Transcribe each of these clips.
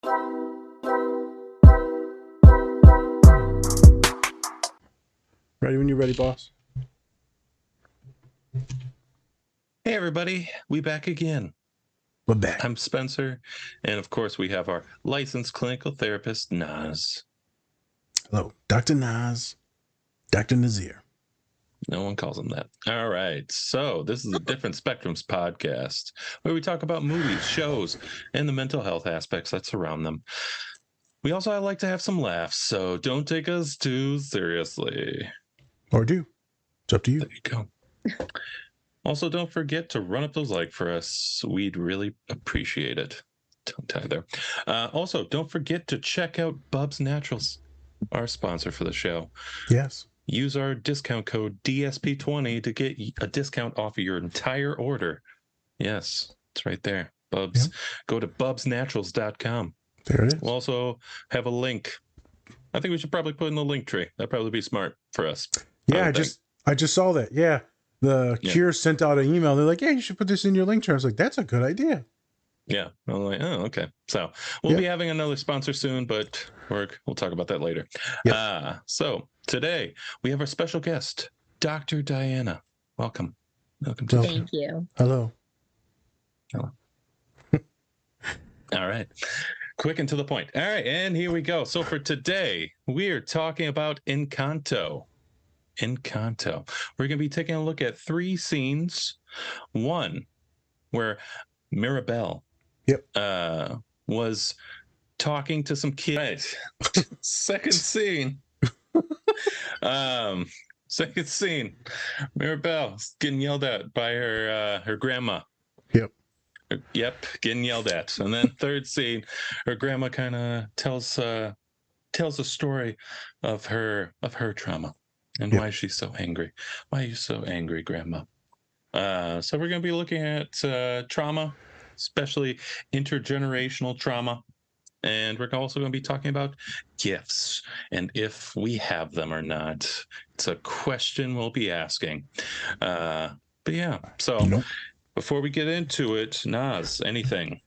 Ready when you're ready, boss. Hey everybody, we back again. We're back. I'm Spencer, and of course we have our licensed clinical therapist, Naz. Hello, Dr. Naz, Dr. Nazir. No one calls him that. All right, so this is a Different Spectrums podcast where we talk about movies, shows, and the mental health aspects that surround them. We also like to have some laughs, so don't take us too seriously. Or do. It's up to you. There you go. Also, don't forget to run up those likes for us. We'd really appreciate it. Tongue tie there. Also, don't forget to check out Bub's Naturals, our sponsor for the show. Yes. Use our discount code DSP20 to get a discount off of your entire order. Yes, it's right there. Bubs. Yep. Go to bubsnaturals.com. There it is. We'll also have a link. I think we should probably put in the link tree. That'd probably be smart for us. Yeah, I just saw that. Yeah. The Cure sent out an email. They're like, yeah, you should put this in your link tree. I was like, that's a good idea. Yeah. I'm like, oh, okay. So we'll be having another sponsor soon, but we'll talk about that later. Yep. So today we have our special guest, Dr. Diana. Welcome. Welcome to Thank you. Hello. Hello. All right. Quick and to the point. All right. And here we go. So for today, we're talking about Encanto. Encanto. We're going to be taking a look at 3 scenes. One, where Mirabelle was talking to some kids. Right. Second scene. Second scene. Mirabelle's getting yelled at by her grandma. Yep, getting yelled at. And then third scene, her grandma kind of tells a story of her trauma and why she's so angry. Why are you so angry, Grandma? So we're going to be looking at trauma, especially intergenerational trauma. And we're also going to be talking about gifts and if we have them or not. It's a question we'll be asking. But yeah, so before we get into it, Naz, anything?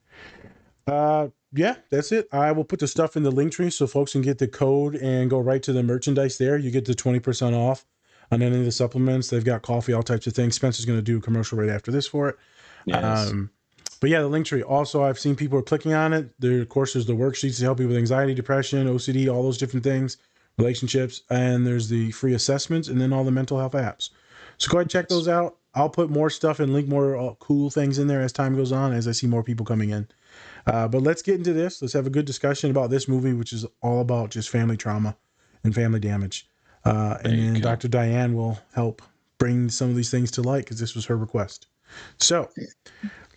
Yeah, that's it. I will put the stuff in the link tree so folks can get the code and go right to the merchandise there. You get the 20% off on any of the supplements. They've got coffee, all types of things. Spencer's going to do a commercial right after this for it. Yes. But yeah, the link tree. Also, I've seen people are clicking on it. There, of course, there's the worksheets to help you with anxiety, depression, OCD, all those different things, relationships, and there's the free assessments, and then all the mental health apps. So go ahead and check those out. I'll put more stuff and link more cool things in there as time goes on, as I see more people coming in. But let's get into this. Let's have a good discussion about this movie, which is all about just family trauma and family damage. And then Dr. Diane will help bring some of these things to light because this was her request. So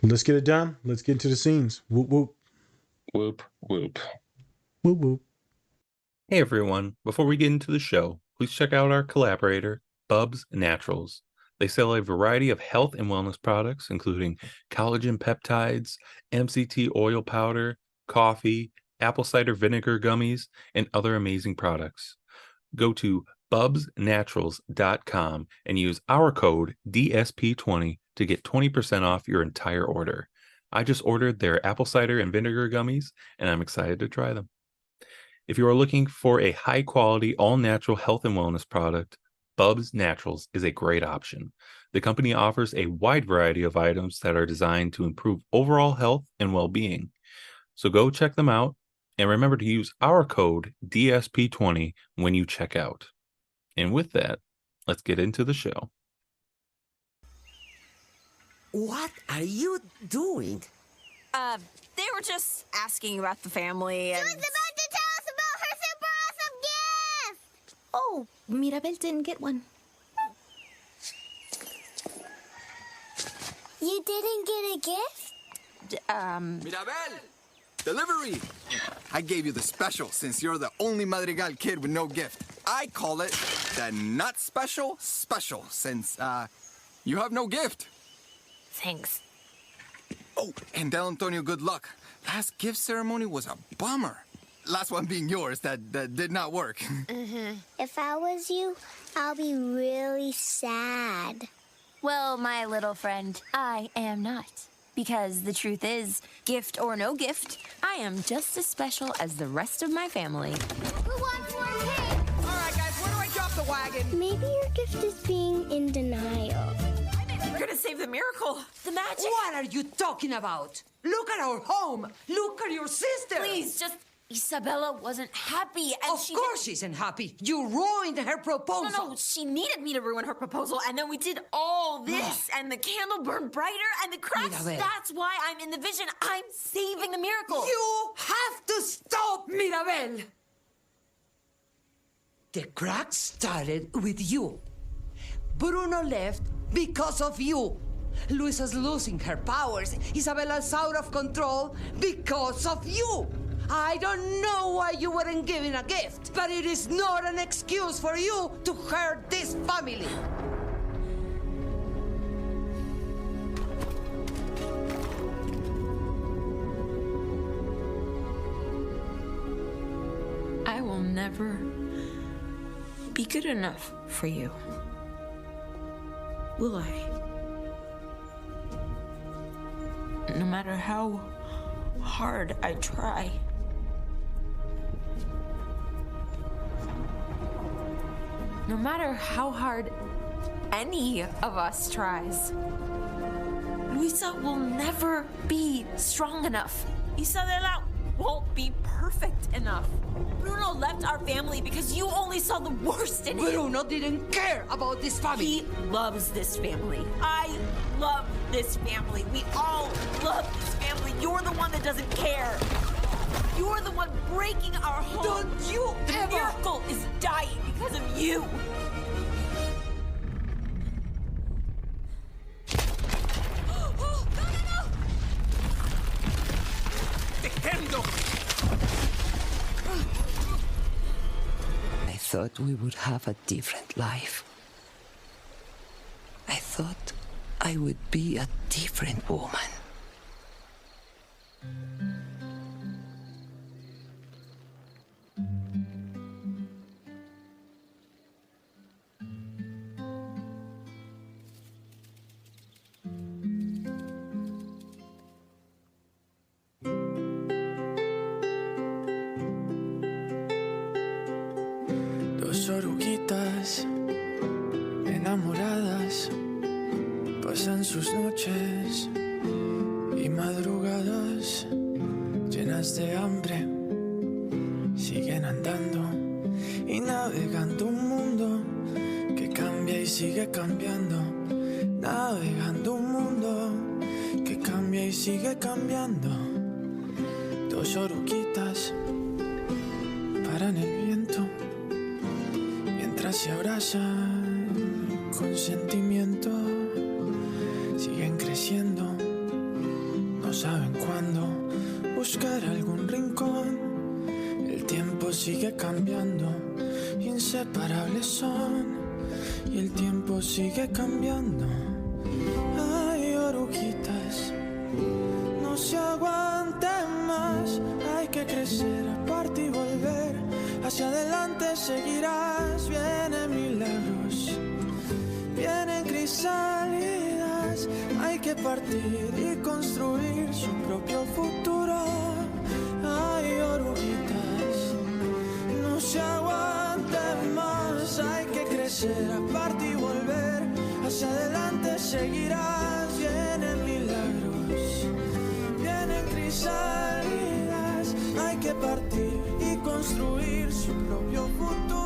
let's get it done. Let's get into the scenes. Whoop, whoop. Whoop, whoop. Whoop, whoop. Hey, everyone. Before we get into the show, please check out our collaborator, Bub's Naturals. They sell a variety of health and wellness products, including collagen peptides, MCT oil powder, coffee, apple cider vinegar gummies, and other amazing products. Go to bubsnaturals.com and use our code DSP20 to get 20% off your entire order. I just ordered their apple cider and vinegar gummies, and I'm excited to try them. If you are looking for a high-quality, all-natural health and wellness product, Bub's Naturals is a great option. The company offers a wide variety of items that are designed to improve overall health and well-being. So go check them out, and remember to use our code DSP20 when you check out. And with that, let's get into the show. What are you doing? They were just asking about the family and... She was about to tell us about her super awesome gift! Oh, Mirabel didn't get one. You didn't get a gift? Mirabel! Delivery! I gave you the special since you're the only Madrigal kid with no gift. I call it the not special since, you have no gift. Thanks. Oh, and tell Antonio good luck. Last gift ceremony was a bummer. Last one being yours, that did not work. If I was you, I'll be really sad. Well, my little friend, I am not. Because the truth is, gift or no gift, I am just as special as the rest of my family. Who wants more cake? All right, guys, where do I drop the wagon? Maybe your gift is being in denial. We're gonna save the miracle. The magic. What are you talking about? Look at our home. Look at your sister. Please, just... Isabella wasn't happy, and Of course she isn't happy. You ruined her proposal. No, she needed me to ruin her proposal, and then we did all this, and the candle burned brighter, and the cracks. Mirabel. That's why I'm in the vision. I'm saving the miracle. You have to stop, Mirabel. The cracks started with you. Bruno left because of you. Luisa's losing her powers. Isabella's out of control because of you. I don't know why you weren't given a gift, but it is not an excuse for you to hurt this family. I will never be good enough for you. Will I? No matter how hard I try. No matter how hard any of us tries, Luisa will never be strong enough. Isabella won't be perfect enough. Bruno left our family because you only saw the worst in him. Bruno didn't care about this family. He loves this family. I love this family. We all love this family. You're the one that doesn't care. You're the one breaking our home. Don't you The ever... miracle is dying because of you. I thought we would have a different life. I thought I would be a different woman. Dos oruguitas enamoradas pasan sus noches y madrugadas llenas de hambre. Siguen andando y navegando un mundo que cambia y sigue cambiando. Navegando un mundo que cambia y sigue cambiando. Dos oruguitas paran el viento mientras se abrazan con sentimiento. Siguen creciendo, no saben cuándo buscar algún rincón. El tiempo sigue cambiando, inseparables son, y el tiempo sigue cambiando. Ay, oruguitas, no se aguanten más, hay que crecer, aparte y volver. Hacia adelante seguirás, vienen milagros, vienen crisálidas. Hay que partir y construir su propio futuro. Ay, oruguitas, no se aguanten más. Hay que crecer, aparte y volver. Hacia adelante seguirás, vienen milagros, vienen crisálidas. Hay que partir y construir su propio futuro.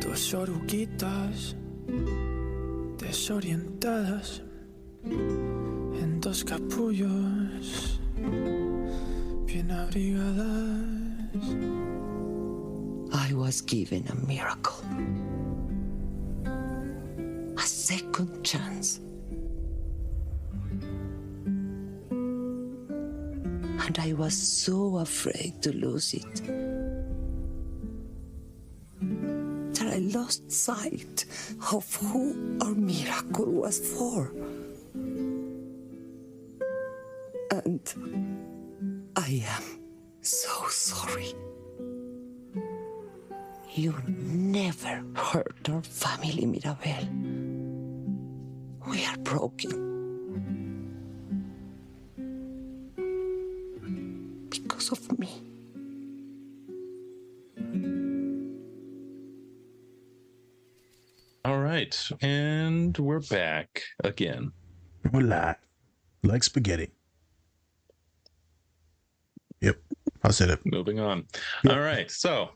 Dos oruguitas desorientadas en dos capullos bien abrigadas. I was given a miracle. A second chance. And I was so afraid to lose it that I lost sight of who our miracle was for. And I am so sorry. You never hurt our family, Mirabel. We are broken. Because of me. All right, and we're back again. We're live, like spaghetti. Yep, I said it. Moving on. Yep. All right, so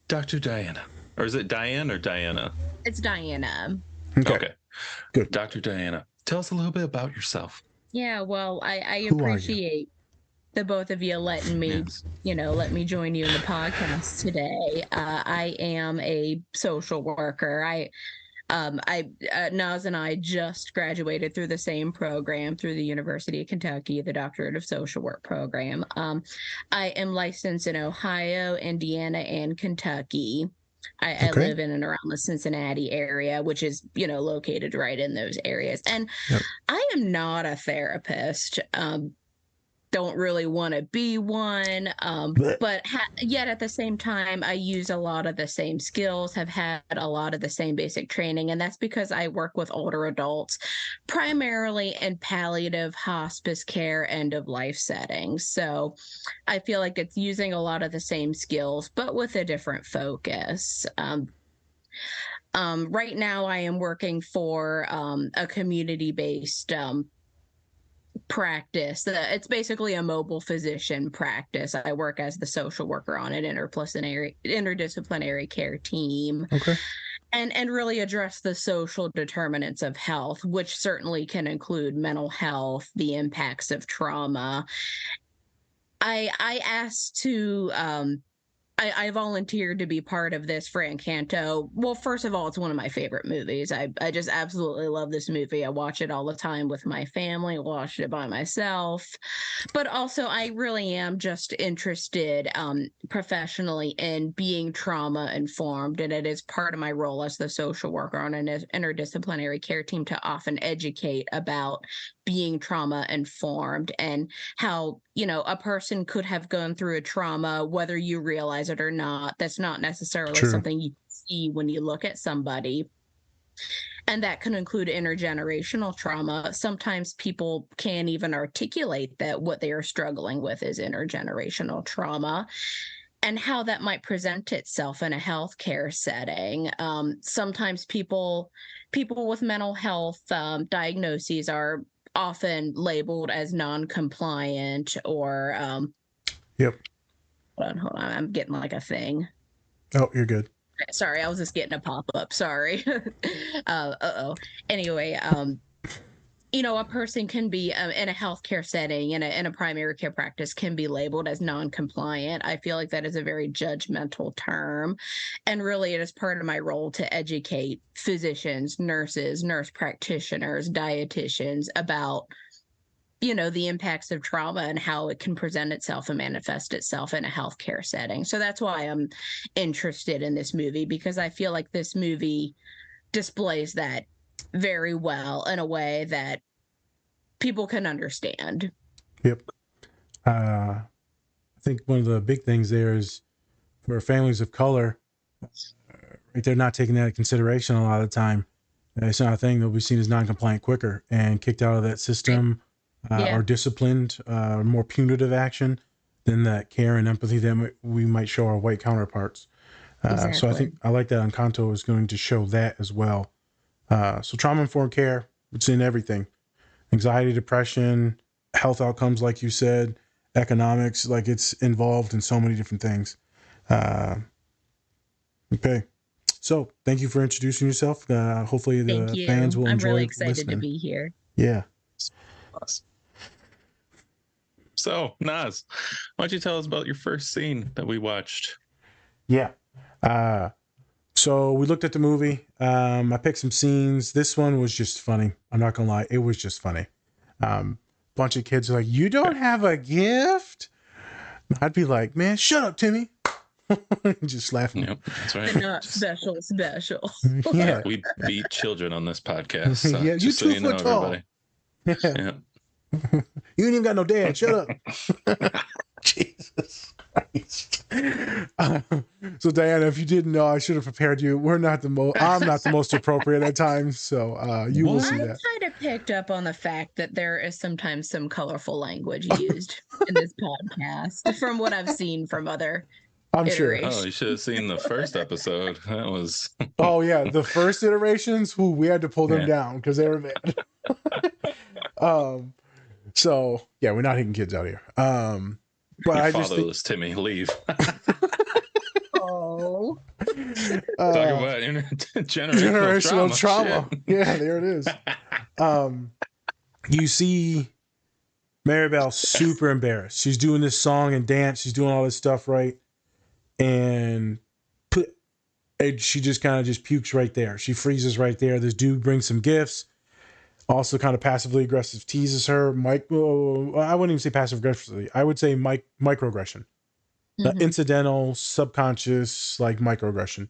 Dr. Diana, or is it Diane or Diana? It's Diana. Okay. Good. Dr. Diana, tell us a little bit about yourself. Yeah, well, I Who are you? appreciate the both of you letting me, let me join you in the podcast today. I am a social worker. Naz and I just graduated through the same program through the University of Kentucky, the Doctorate of Social Work program. I am licensed in Ohio, Indiana, and Kentucky. I live in and around the Cincinnati area, which is, located right in those areas. And I am not a therapist. Don't really want to be one, but yet at the same time, I use a lot of the same skills, have had a lot of the same basic training, and that's because I work with older adults, primarily in palliative, hospice care, end-of-life settings. So I feel like it's using a lot of the same skills, but with a different focus. Right now, I am working for a community-based practice. It's basically a mobile physician practice. I work as the social worker on an interdisciplinary care team. Okay. And really address the social determinants of health, which certainly can include mental health, the impacts of trauma. I asked to I volunteered to be part of this for Encanto. Well, first of all, it's one of my favorite movies. I just absolutely love this movie. I watch it all the time with my family, watched it by myself. But also, I really am just interested professionally in being trauma informed. And it is part of my role as the social worker on an interdisciplinary care team to often educate about being trauma informed and how, a person could have gone through a trauma, whether you realize it or not. That's not necessarily something you see when you look at somebody. And that can include intergenerational trauma. Sometimes people can't even articulate that what they are struggling with is intergenerational trauma, and how that might present itself in a healthcare setting. Sometimes people with mental health diagnoses are often labeled as non-compliant or Yep. Hold on, I'm getting like a thing. Oh, you're good. Sorry, I was just getting a pop-up. Sorry. Anyway, a person can be in a healthcare setting, in a primary care practice, can be labeled as non-compliant. I feel like that is a very judgmental term. And really, it is part of my role to educate physicians, nurses, nurse practitioners, dietitians about, the impacts of trauma and how it can present itself and manifest itself in a healthcare setting. So that's why I'm interested in this movie, because I feel like this movie displays that very well in a way that people can understand. Yep. I think one of the big things there is for families of color, right, they're not taking that into consideration a lot of the time. It's not a thing. They'll be seen as non-compliant quicker and kicked out of that system, or disciplined, more punitive action than that care and empathy that we might show our white counterparts. Exactly. So I think I like that Encanto is going to show that as well. So trauma-informed care, it's in everything. Anxiety, depression, health outcomes, like you said, economics, like it's involved in so many different things. Okay. So thank you for introducing yourself. Hopefully the fans will enjoy I'm really excited listening. to be here. Yeah. So, Naz, why don't you tell us about your first scene that we watched? Yeah. So we looked at the movie. I picked some scenes. This one was just funny. I'm not gonna lie, it was just funny. Bunch of kids are like, "You don't have a gift?" I'd be like, "Man, shut up, Timmy." Just laughing. Yep, that's right. Not special. Yeah. We beat children on this podcast. So Yeah, you just so 2 you know, foot tall. everybody. Yeah. You ain't even got no dad. Shut up. Jesus Christ. So Diana, if you didn't know, I should have prepared you. I'm not the most appropriate at times, so you will see I that. kind of picked up on the fact that there is sometimes some colorful language used in this podcast from what I've seen from other I'm sure. Oh, you should have seen the first episode. That was. Oh yeah, the first iterations. We had to pull them down because they were bad. So yeah, we're not hitting kids out here. But You're I just fatherless, Timmy. Leave. Oh. Talking about generational trauma. Yeah, there it is. You see Maribel super embarrassed. She's doing this song and dance. She's doing all this stuff, right? And she just kind of just pukes right there. She freezes right there. This dude brings some gifts. Also kind of passively aggressive teases her. I wouldn't even say passive aggressively. I would say microaggression. Incidental, subconscious, like microaggression.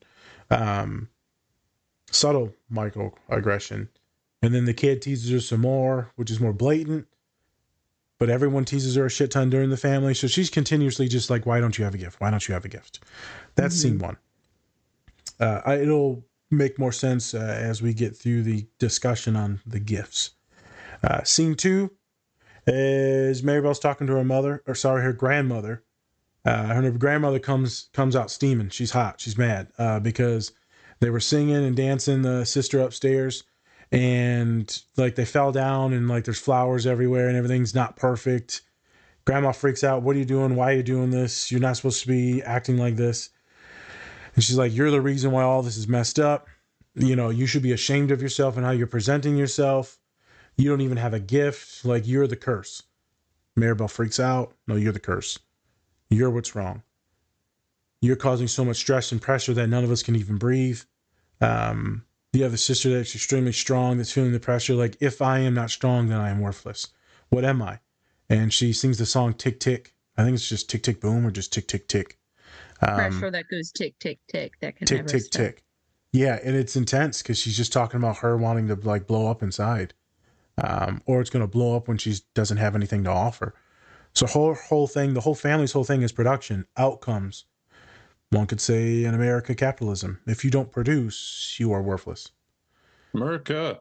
Subtle microaggression. And then the kid teases her some more, which is more blatant. But everyone teases her a shit ton during the family. So she's continuously just like, why don't you have a gift? Why don't you have a gift? That's scene one. It'll make more sense as we get through the discussion on the gifts. Scene two is Maribel's talking to her grandmother. Her grandmother comes out steaming. She's hot. She's mad because they were singing and dancing, the sister upstairs, and like they fell down and like there's flowers everywhere and everything's not perfect. Grandma freaks out. What are you doing? Why are you doing this? You're not supposed to be acting like this. And she's like, you're the reason why all this is messed up. You know, you should be ashamed of yourself and how you're presenting yourself. You don't even have a gift. Like, you're the curse. Maribel freaks out. No, you're the curse. You're what's wrong. You're causing so much stress and pressure that none of us can even breathe. The other sister that's extremely strong, that's feeling the pressure. Like, if I am not strong, then I am worthless. What am I? And she sings the song Tick Tick. I think it's just Tick Tick Boom or just Tick Tick Tick. Pressure that goes tick, tick, tick. That can tick, never tick, stop. tick. Yeah, and it's intense because she's just talking about her wanting to like blow up inside. Or it's going to blow up when she doesn't have anything to offer. So whole thing, the whole family's whole thing is production, outcomes. One could say in America, capitalism. If you don't produce, you are worthless. America.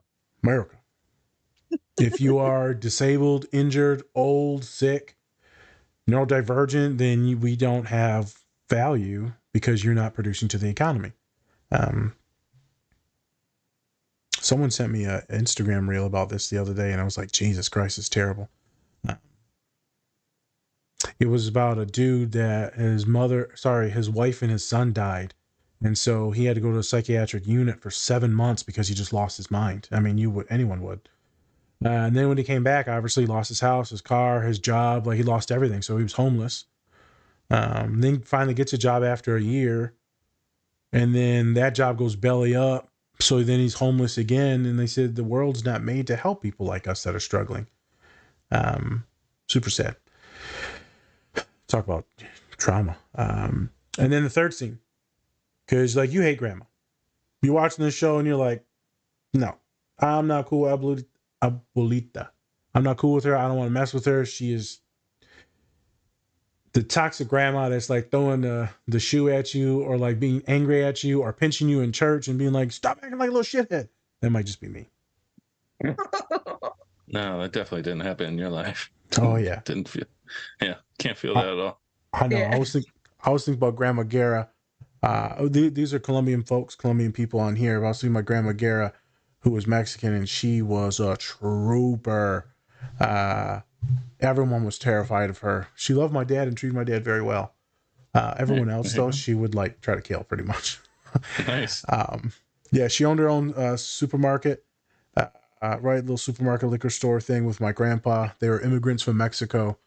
If you are disabled, injured, old, sick, neurodivergent, then we don't have value because you're not producing to the economy. Someone sent me an Instagram reel about this the other day, and I was like, Jesus Christ, it's terrible. It was about a dude that his wife and his son died. And so he had to go to a psychiatric unit for 7 months because he just lost his mind. I mean, anyone would. And then when he came back, obviously he lost his house, his car, his job, like he lost everything. So he was homeless. Then finally gets a job after a year. And then that job goes belly up. So then he's homeless again. And they said the world's not made to help people like us that are struggling. Super sad. Talk about trauma. And then the third scene. Because like you hate grandma. You're watching this show and you're like, no, I'm not cool with Abuelita. I'm not cool with her. I don't want to mess with her. She is the toxic grandma that's like throwing the shoe at you or like being angry at you or pinching you in church and being like, stop acting like a little shithead. That might just be me. No, that definitely didn't happen in your life. Oh yeah. Can't feel that at all. I know. Yeah. I was thinking about Grandma Guerra. These are Colombian folks, Colombian people on here. I was thinking about Grandma Guerra, who was Mexican, and she was a trooper. Everyone was terrified of her. She loved my dad and treated my dad very well. Everyone else, though, she would like try to kill pretty much. Nice. Yeah, she owned her own supermarket, little supermarket liquor store thing with my grandpa. They were immigrants from Mexico.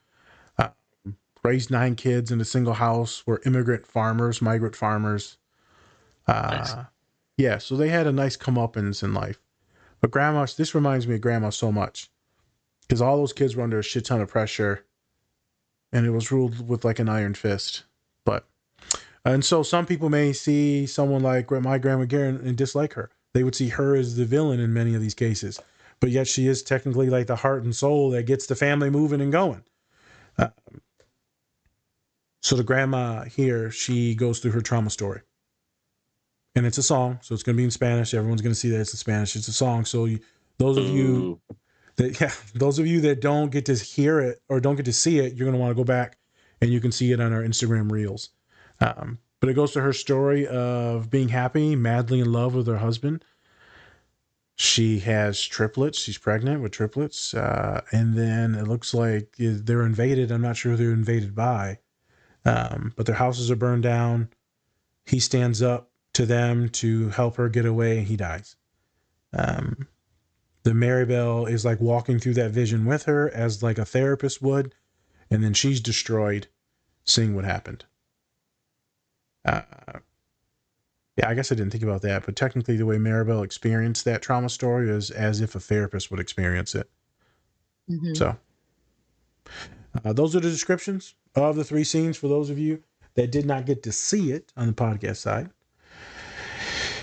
Raised 9 kids in a single house, were migrant farmers. Nice. Yeah, so they had a nice comeuppance in life. But grandma, this reminds me of grandma so much. Because all those kids were under a shit ton of pressure. And it was ruled with like an iron fist. But And so some people may see someone like my grandma Garen and dislike her. They would see her as the villain in many of these cases, but yet she is technically like the heart and soul that gets the family moving and going. So the grandma here, she goes through her trauma story. And it's a song, so it's going to be in Spanish. Everyone's going to see that it's in Spanish. It's a song. So those of you that don't get to hear it or don't get to see it, you're going to want to go back and you can see it on our Instagram reels. But it goes to her story of being happy, madly in love with her husband. She has triplets. She's pregnant with triplets. And then it looks like they're invaded. I'm not sure who they're invaded by. But their houses are burned down. He stands up to them to help her get away, and he dies. The Maribel is like walking through that vision with her as like a therapist would, and then she's destroyed seeing what happened. Yeah, I guess I didn't think about that, but technically the way Maribel experienced that trauma story is as if a therapist would experience it. Mm-hmm. So those are the descriptions of the 3 scenes for those of you that did not get to see it on the podcast side.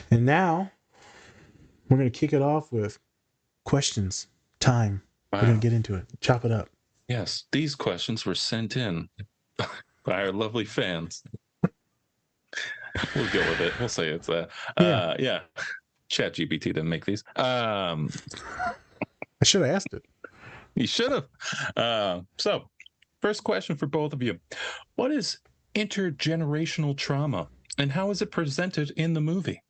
And now we're going to kick it off with questions time. Wow. We're going to get into it. Chop it up. Yes, these questions were sent in by our lovely fans. We'll go with it. We'll say it's yeah. Chat GPT didn't make these. I should have asked it. You should have. So, first question for both of you. What is intergenerational trauma and how is it presented in the movie?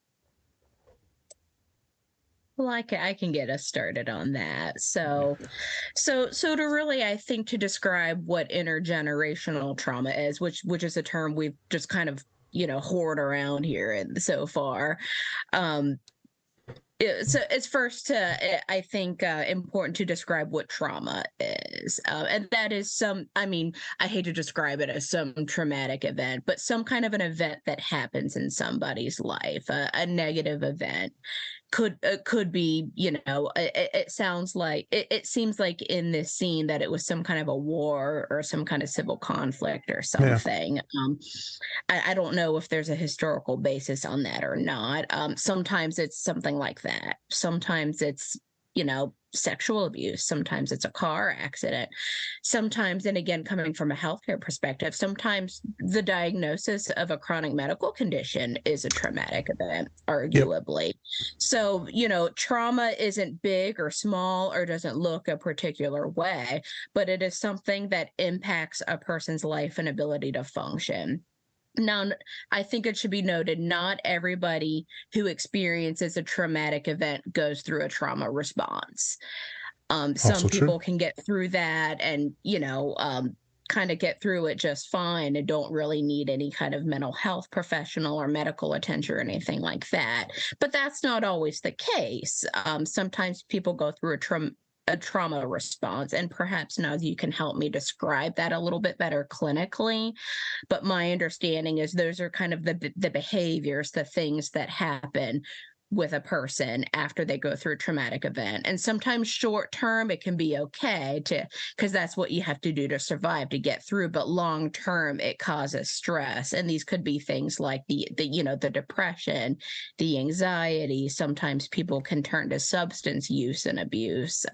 Well, I can get us started on that. So to really, I think, to describe what intergenerational trauma is, which is a term we've just kind of, hoard around here so far. So it's first, I think, important to describe what trauma is. And that is I hate to describe it as some traumatic event, but some kind of an event that happens in somebody's life, a negative event. Could be, it sounds like it seems like in this scene that it was some kind of a war or some kind of civil conflict or something. Yeah. I don't know if there's a historical basis on that or not. Sometimes it's something like that. Sometimes it's, sexual abuse. Sometimes it's a car accident. Sometimes, and again, coming from a healthcare perspective, sometimes the diagnosis of a chronic medical condition is a traumatic event, arguably. Yep. So, trauma isn't big or small or doesn't look a particular way, but it is something that impacts a person's life and ability to function. Now, I think it should be noted, not everybody who experiences a traumatic event goes through a trauma response. Some people can get through that and, kind of get through it just fine and don't really need any kind of mental health professional or medical attention or anything like that. But that's not always the case. Sometimes people go through a trauma response, and perhaps now you can help me describe that a little bit better clinically. But my understanding is those are kind of the behaviors, the things that happen with a person after they go through a traumatic event. And sometimes short term, it can be okay because that's what you have to do to survive, to get through. But long term, it causes stress. And these could be things like the depression, the anxiety. Sometimes people can turn to substance use and abuse.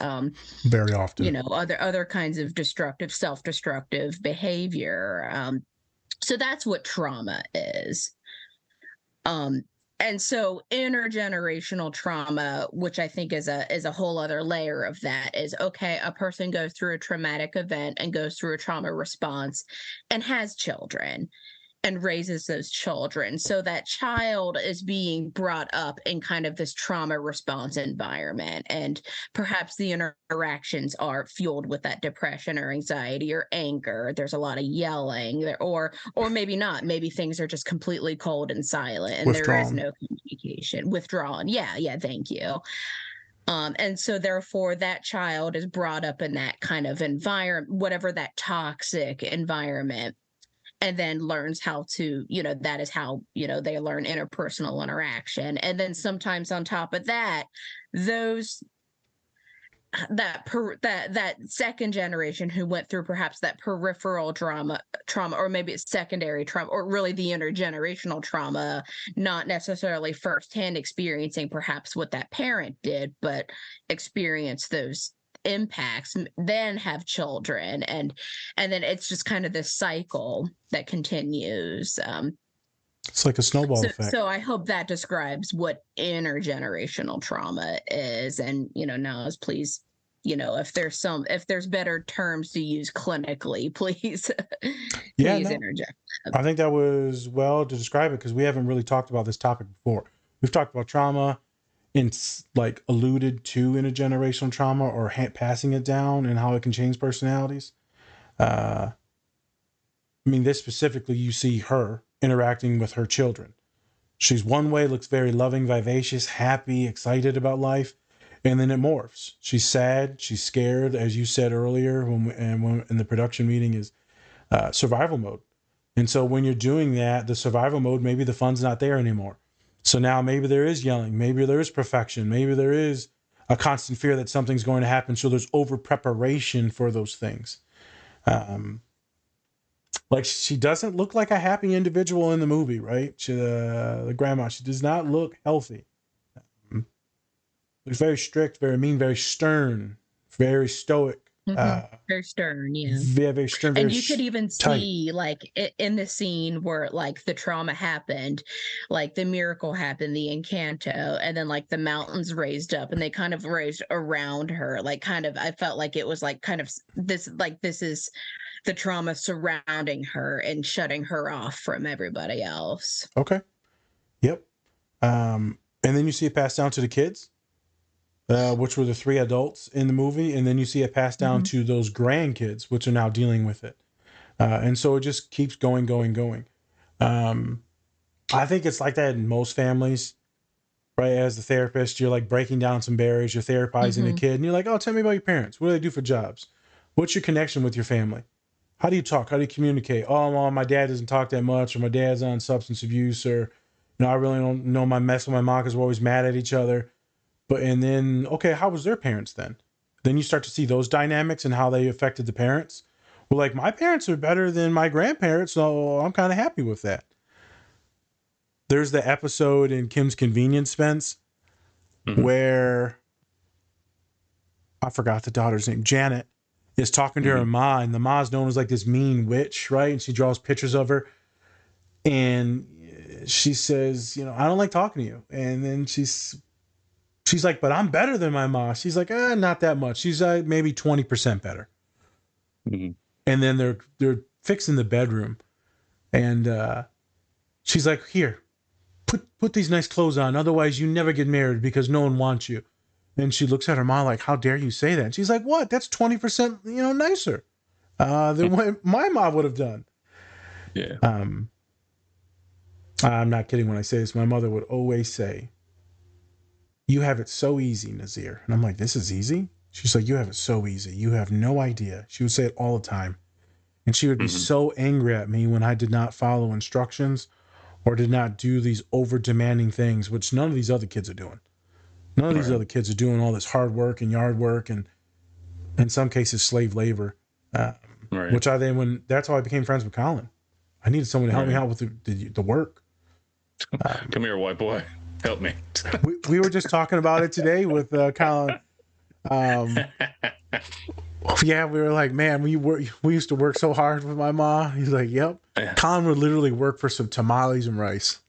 Very often. Other kinds of self-destructive behavior. So that's what trauma is. And so intergenerational trauma, which I think is a whole other layer of that, is, okay, a person goes through a traumatic event and goes through a trauma response and has children and raises those children. So that child is being brought up in kind of this trauma response environment. And perhaps the interactions are fueled with that depression or anxiety or anger. There's a lot of yelling, or maybe not. Maybe things are just completely cold and silent and there is no communication. Withdrawn. Yeah, thank you. And so therefore that child is brought up in that kind of environment, whatever that toxic environment, and then learns how to, that is how, they learn interpersonal interaction. And then sometimes on top of that, those, that second generation who went through perhaps that peripheral trauma, or maybe it's secondary trauma, or really the intergenerational trauma, not necessarily firsthand experiencing perhaps what that parent did, but experience those impacts, then have children, and then it's just kind of this cycle that continues. It's like a snowball effect. So I hope that describes what intergenerational trauma is. And, Naz, please, if there's better terms to use clinically, please, interject. I think that was well to describe it, because we haven't really talked about this topic before. We've talked about trauma and like alluded to intergenerational trauma, or passing it down, and how it can change personalities. This specifically, you see her interacting with her children. She's one way, looks very loving, vivacious, happy, excited about life, and then it morphs. She's sad, she's scared, as you said earlier, when in the production meeting, is survival mode. And so when you're doing that, the survival mode, maybe the fun's not there anymore. So now maybe there is yelling, maybe there is perfection, maybe there is a constant fear that something's going to happen. So there's over preparation for those things. Like, she doesn't look like a happy individual in the movie, right? The grandma, she does not look healthy. She's very strict, very mean, very stern, very stoic. Very stern, yeah. Very stern, very and you could even tight. see, like, in the scene where, like, the trauma happened, like the miracle happened, the Encanto, and then like the mountains raised up and they kind of raised around her. Like, kind of, I felt like it was like kind of this is the trauma surrounding her and shutting her off from everybody else. Okay. Yep. And then you see it passed down to the kids, which were the 3 adults in the movie. And then you see it passed down to those grandkids, which are now dealing with it. And so it just keeps going. I think it's like that in most families, right? As the therapist, you're like breaking down some barriers, you're therapizing a kid, and you're like, oh, tell me about your parents. What do they do for jobs? What's your connection with your family? How do you talk? How do you communicate? Oh, well, my dad doesn't talk that much, or my dad's on substance abuse, or, I really don't know my mess with my mom because we're always mad at each other. And then, okay, how was their parents then? Then you start to see those dynamics and how they affected the parents. Well, like, my parents are better than my grandparents, so I'm kind of happy with that. There's the episode in Kim's Convenience, Spence, where I forgot the daughter's name, Janet, is talking to her ma, and the ma's known as like this mean witch, right? And she draws pictures of her, and she says, I don't like talking to you. And then she's like, but I'm better than my ma. She's like, not that much. She's maybe 20% better. And then they're fixing the bedroom, and she's like, here, put these nice clothes on, otherwise you never get married because no one wants you. And she looks at her mom like, how dare you say that? And she's like, what? That's 20%, nicer than what my mom would have done. Yeah. I'm not kidding when I say this. My mother would always say, you have it so easy, Nazir. And I'm like, this is easy? She's like, you have it so easy. You have no idea. She would say it all the time. And she would be so angry at me when I did not follow instructions or did not do these over demanding things, which none of these other kids are doing. None of these other kids are doing all this hard work and yard work and, in some cases, slave labor. Which that's how I became friends with Colin. I needed someone to help me out with the work. Come here, white boy. Help me. we were just talking about it today with Colin. Yeah, we were like, man, we used to work so hard with my mom. He's like, yep. Colin would literally work for some tamales and rice.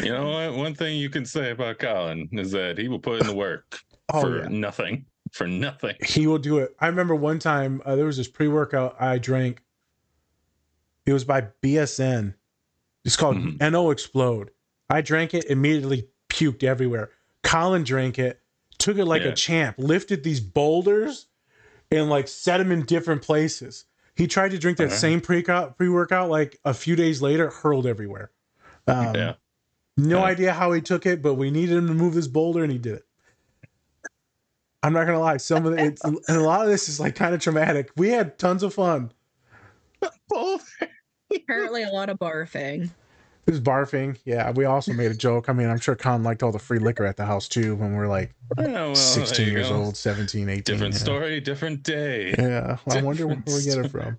You know what? One thing you can say about Colin is that he will put in the work for nothing. For nothing. He will do it. I remember one time there was this pre-workout I drank. It was by BSN. It's called NO Explode. I drank it, immediately puked everywhere. Colin drank it, took it like a champ, lifted these boulders and like set them in different places. He tried to drink that same pre-workout like a few days later, hurled everywhere. No idea how he took it, but we needed him to move this boulder, and he did it. I'm not gonna lie, some of it, and a lot of this is like kind of traumatic. We had tons of fun. Apparently, a lot of barfing. It was barfing. Yeah, we also made a joke. I mean, I'm sure Con liked all the free liquor at the house too when we were like 16 years old, 17, 18. Different story, different day. Yeah, I wonder where we get it from.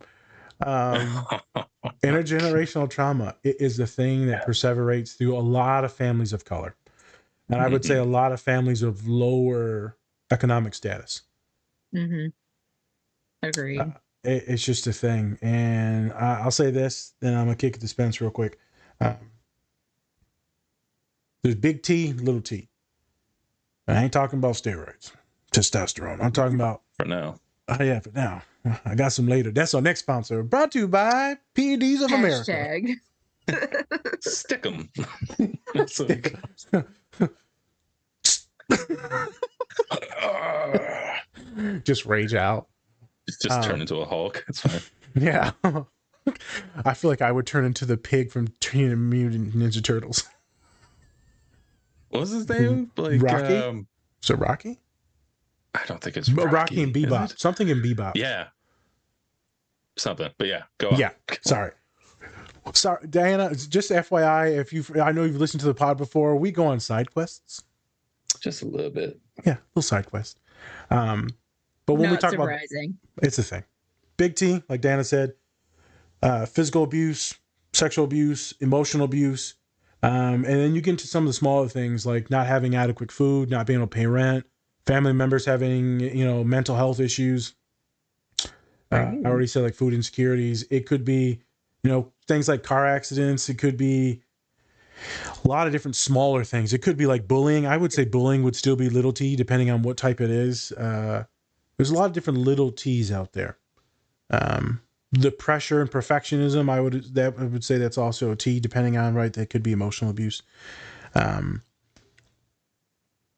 Intergenerational trauma is the thing that perseverates through a lot of families of color. And I would say a lot of families of lower economic status. Agreed. It's just a thing. And I'll say this, then I'm going to kick it to Spence real quick. There's big T, little t. I ain't talking about steroids, testosterone. I'm talking about... For now. Yeah, for now. I got some later. That's our next sponsor. Brought to you by PEDs of America. Stick 'em. Just rage out. Just turn into a Hulk. It's fine. Yeah. I feel like I would turn into the pig from Teenage Mutant Ninja Turtles. What was his name? Like Rocky? Is it Rocky? I don't think it's Rocky. Rocky and Bebop. Something in Bebop. Yeah. Something. But yeah, go on. Yeah. Sorry, Diana, just FYI, I know you've listened to the pod before, we go on side quests. Just a little bit. Yeah, little side quest. But when we talk surprising. About it's a thing. Big T, like Diana said, physical abuse, sexual abuse, emotional abuse. And then you get into some of the smaller things like not having adequate food, not being able to pay rent, family members having, mental health issues. I already said like food insecurities. It could be, things like car accidents. It could be a lot of different smaller things. It could be like bullying. I would say bullying would still be little t, depending on what type it is. There's a lot of different little t's out there. The pressure and perfectionism, I would say that's also a T, depending on, right, that could be emotional abuse.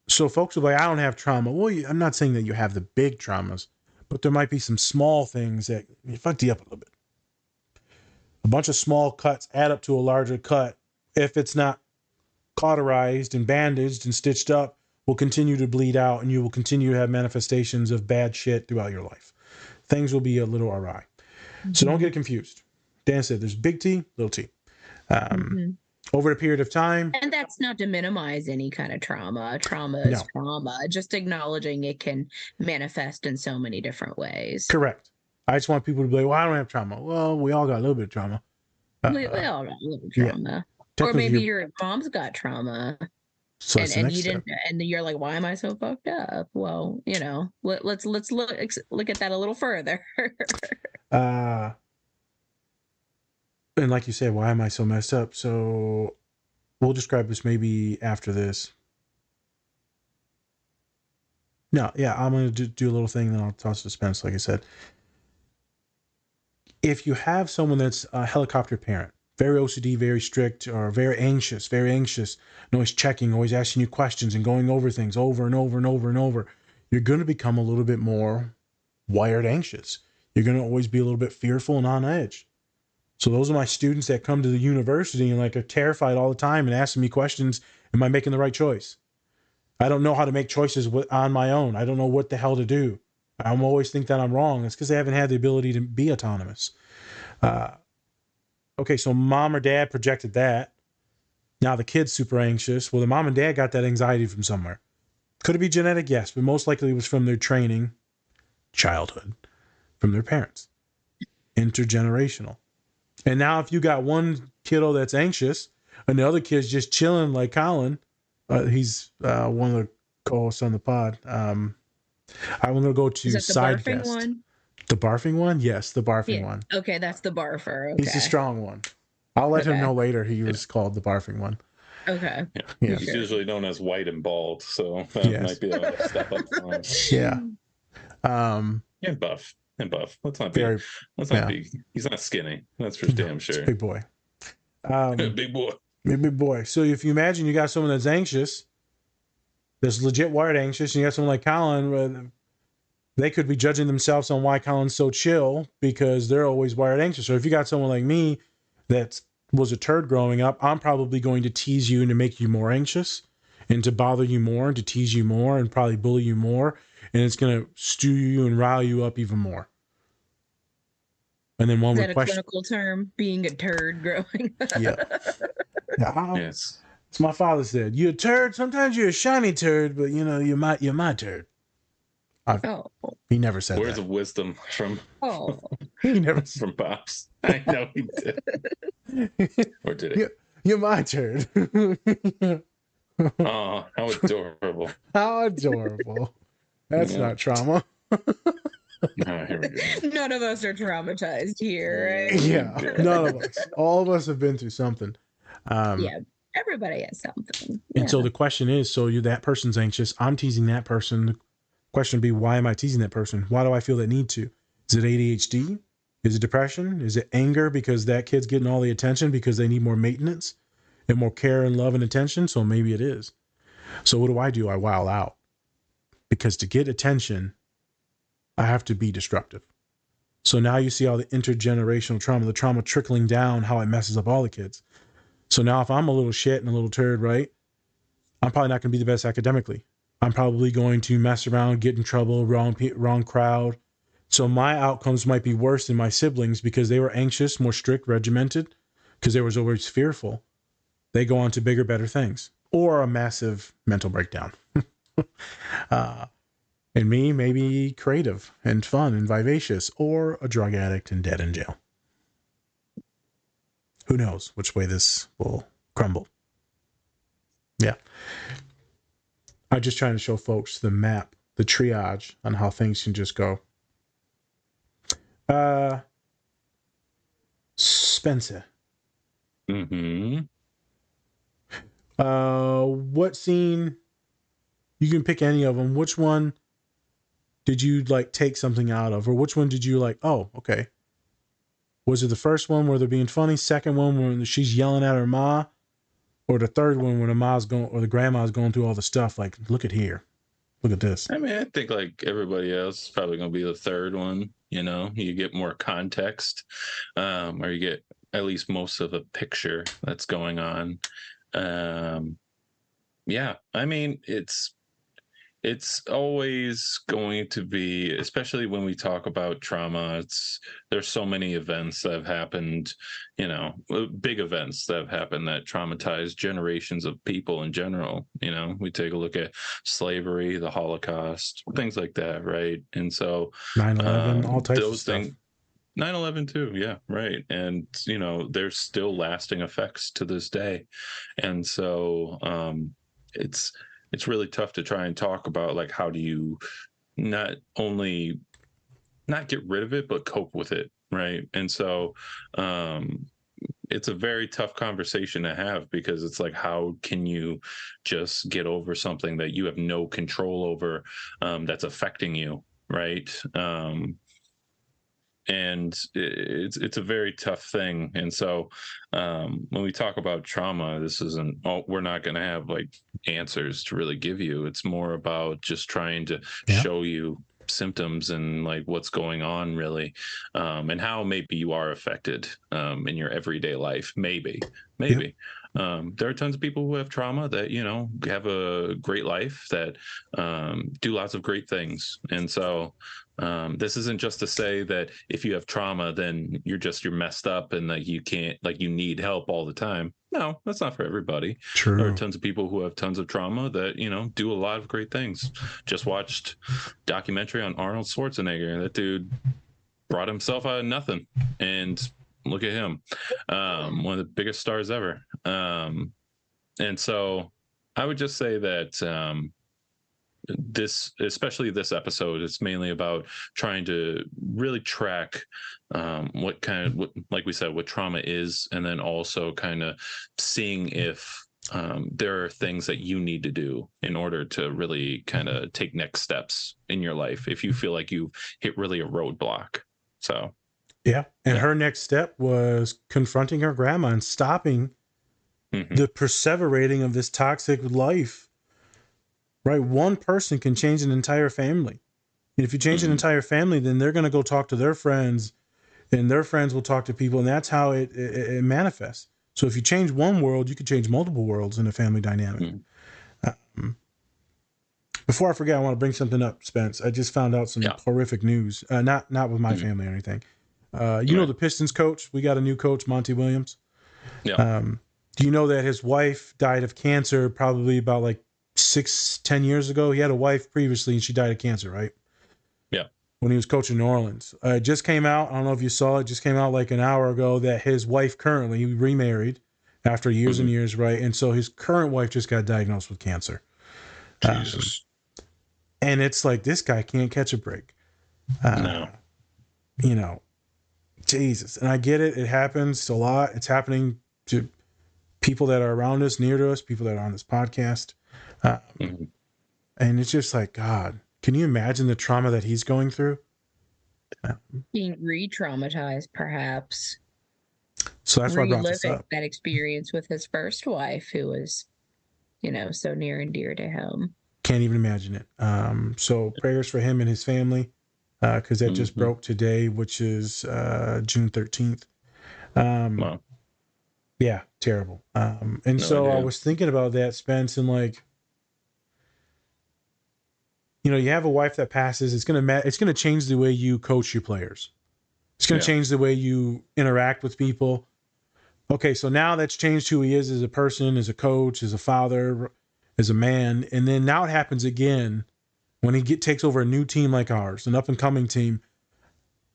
So folks will be like, I don't have trauma. Well, I'm not saying that you have the big traumas, but there might be some small things that fucked you up a little bit. A bunch of small cuts add up to a larger cut. If it's not cauterized and bandaged and stitched up, will continue to bleed out, and you will continue to have manifestations of bad shit throughout your life. Things will be a little awry. So don't get confused. Dan said there's big T, little t. Over a period of time. And that's not to minimize any kind of trauma. Trauma is trauma. Just acknowledging it can manifest in so many different ways. Correct. I just want people to be like, well, I don't have trauma. Well, we all got a little bit of trauma. We all got a little trauma. Yeah. Or maybe your mom's got trauma. So and you didn't, and you're like, why am I so fucked up? Well, let's look at that a little further. And like you said, why am I so messed up? So we'll describe this maybe after this. No, yeah, I'm going to do a little thing, then I'll toss suspense, like I said. If you have someone that's a helicopter parent, very OCD, very strict, or very anxious, and always checking, always asking you questions and going over things over and over and over and over, you're going to become a little bit more wired anxious. You're going to always be a little bit fearful and on edge. So those are my students that come to the university and are terrified all the time and asking me questions. Am I making the right choice? I don't know how to make choices on my own. I don't know what the hell to do. I always think that I'm wrong. It's because they haven't had the ability to be autonomous. Okay, so mom or dad projected that. Now the kid's super anxious. Well, the mom and dad got that anxiety from somewhere. Could it be genetic? Yes, but most likely it was from their training, childhood, from their parents. Intergenerational. And now if you got one kiddo that's anxious and the other kid's just chilling like Colin, he's one of the co-hosts on the pod. I'm going to go to side guest. One? The barfing one? Yes, the barfing one. Okay, that's the barfer. Okay. He's a strong one. I'll let him know later he was called the barfing one. Okay. Yeah. He's usually known as white and bald, so that might be a step up. Yeah. And buff. And buff. Let's not be. He's not skinny. That's for damn sure. Big boy. Big boy. Big boy. So if you imagine you got someone that's anxious, that's legit wired anxious, and you got someone like Colin, they could be judging themselves on why Colin's so chill because they're always wired anxious. Or if you got someone like me that was a turd growing up, I'm probably going to tease you and to make you more anxious and to bother you more and to tease you more and probably bully you more. And it's going to stew you and rile you up even more. And then one would question. Is that a clinical term, being a turd growing up? Yeah. Yes. It's my father said, "You're a turd. Sometimes you're a shiny turd, but you know you're my turd." He never said Words that. of wisdom from he never from Pops. I know he did. Or did he? You're my turd. Oh, how adorable! How adorable. That's not trauma. Here we go. None of us are traumatized here, right? Yeah, none of us. All of us have been through something. Yeah, everybody has something. And so the question is, so you that person's anxious. I'm teasing that person. The question would be, why am I teasing that person? Why do I feel that need to? Is it ADHD? Is it depression? Is it anger because that kid's getting all the attention because they need more maintenance and more care and love and attention? So maybe it is. So what do? I wild out. Because to get attention, I have to be disruptive. So now you see all the intergenerational trauma, the trauma trickling down, how it messes up all the kids. So now if I'm a little shit and a little turd, right, I'm probably not going to be the best academically. I'm probably going to mess around, get in trouble, wrong crowd. So my outcomes might be worse than my siblings because they were anxious, more strict, regimented, because they was always fearful. They go on to bigger, better things, or a massive mental breakdown. And me, maybe creative and fun and vivacious, or a drug addict and dead in jail. Who knows which way this will crumble? Yeah. I'm just trying to show folks the map, the triage on how things can just go. Spencer. What scene? You can pick any of them. Which one did you like take something out of, or which one did you like? Oh, okay. Was it the first one where they're being funny? Second one when she's yelling at her ma, or the third one when the ma's going or the grandma's going through all the stuff? Like, look at here, look at this. I mean, I think like everybody else, probably going to be the third one. You know, you get more context, or you get at least most of the picture that's going on. Yeah, I mean, it's always going to be, especially when we talk about trauma, there's so many events that have happened, you know, big events that have happened that traumatize generations of people in general. You know, we take a look at slavery, the Holocaust, things like that, right? And so 9/11, all types of stuff. 9/11 too, yeah, right. And you know, there's still lasting effects to this day. And so it's really tough to try and talk about like how do you not only not get rid of it but cope with it, right? And so it's a very tough conversation to have because it's like, how can you just get over something that you have no control over, that's affecting you, right? And it's a very tough thing. And so when we talk about trauma, this isn't, we're not going to have like answers to really give you. It's more about just trying to show you symptoms and like what's going on really, and how maybe you are affected in your everyday life. Maybe. There are tons of people who have trauma that, you know, have a great life, that do lots of great things. And so this isn't just to say that if you have trauma, then you're messed up and that you can't, like, you need help all the time. No, that's not for everybody. True. There are tons of people who have tons of trauma that, you know, do a lot of great things. Just watched documentary on Arnold Schwarzenegger. That dude brought himself out of nothing, and look at him, one of the biggest stars ever. And so I would just say that especially this episode, it's mainly about trying to really track what like we said, what trauma is, and then also kind of seeing if there are things that you need to do in order to really kind of take next steps in your life if you feel like you've hit really a roadblock. So her next step was confronting her grandma and stopping the perseverating of this toxic life. Right? One person can change an entire family. And if you change an entire family, then they're going to go talk to their friends, and their friends will talk to people, and that's how it manifests. So if you change one world, you could change multiple worlds in a family dynamic. Before I forget, I want to bring something up, Spence. I just found out some horrific news. Not with my family or anything. You know the Pistons coach? We got a new coach, Monty Williams. Do you know that his wife died of cancer probably about like 6-10 years ago? He had a wife previously and she died of cancer, right? Yeah. When he was coaching New Orleans. It just came out. I don't know if you saw it. Just came out like an hour ago that his wife currently remarried after years and years, right? And so his current wife just got diagnosed with cancer. Jesus. And it's like, this guy can't catch a break. No. You know, Jesus. And I get it. It happens a lot. It's happening to people that are around us, near to us, people that are on this podcast. And it's just like, God, can you imagine the trauma that he's going through? Being re-traumatized, perhaps. So that's why I brought this up. That experience with his first wife, who was, so near and dear to him. Can't even imagine it. So prayers for him and his family, because that just broke today, which is June 13th. Wow. Yeah, terrible. And so I was thinking about that, Spence, and like, you have a wife that passes. It's gonna change the way you coach your players. It's gonna change the way you interact with people. Okay, so now that's changed who he is as a person, as a coach, as a father, as a man. And then now it happens again when he takes over a new team like ours, an up-and-coming team.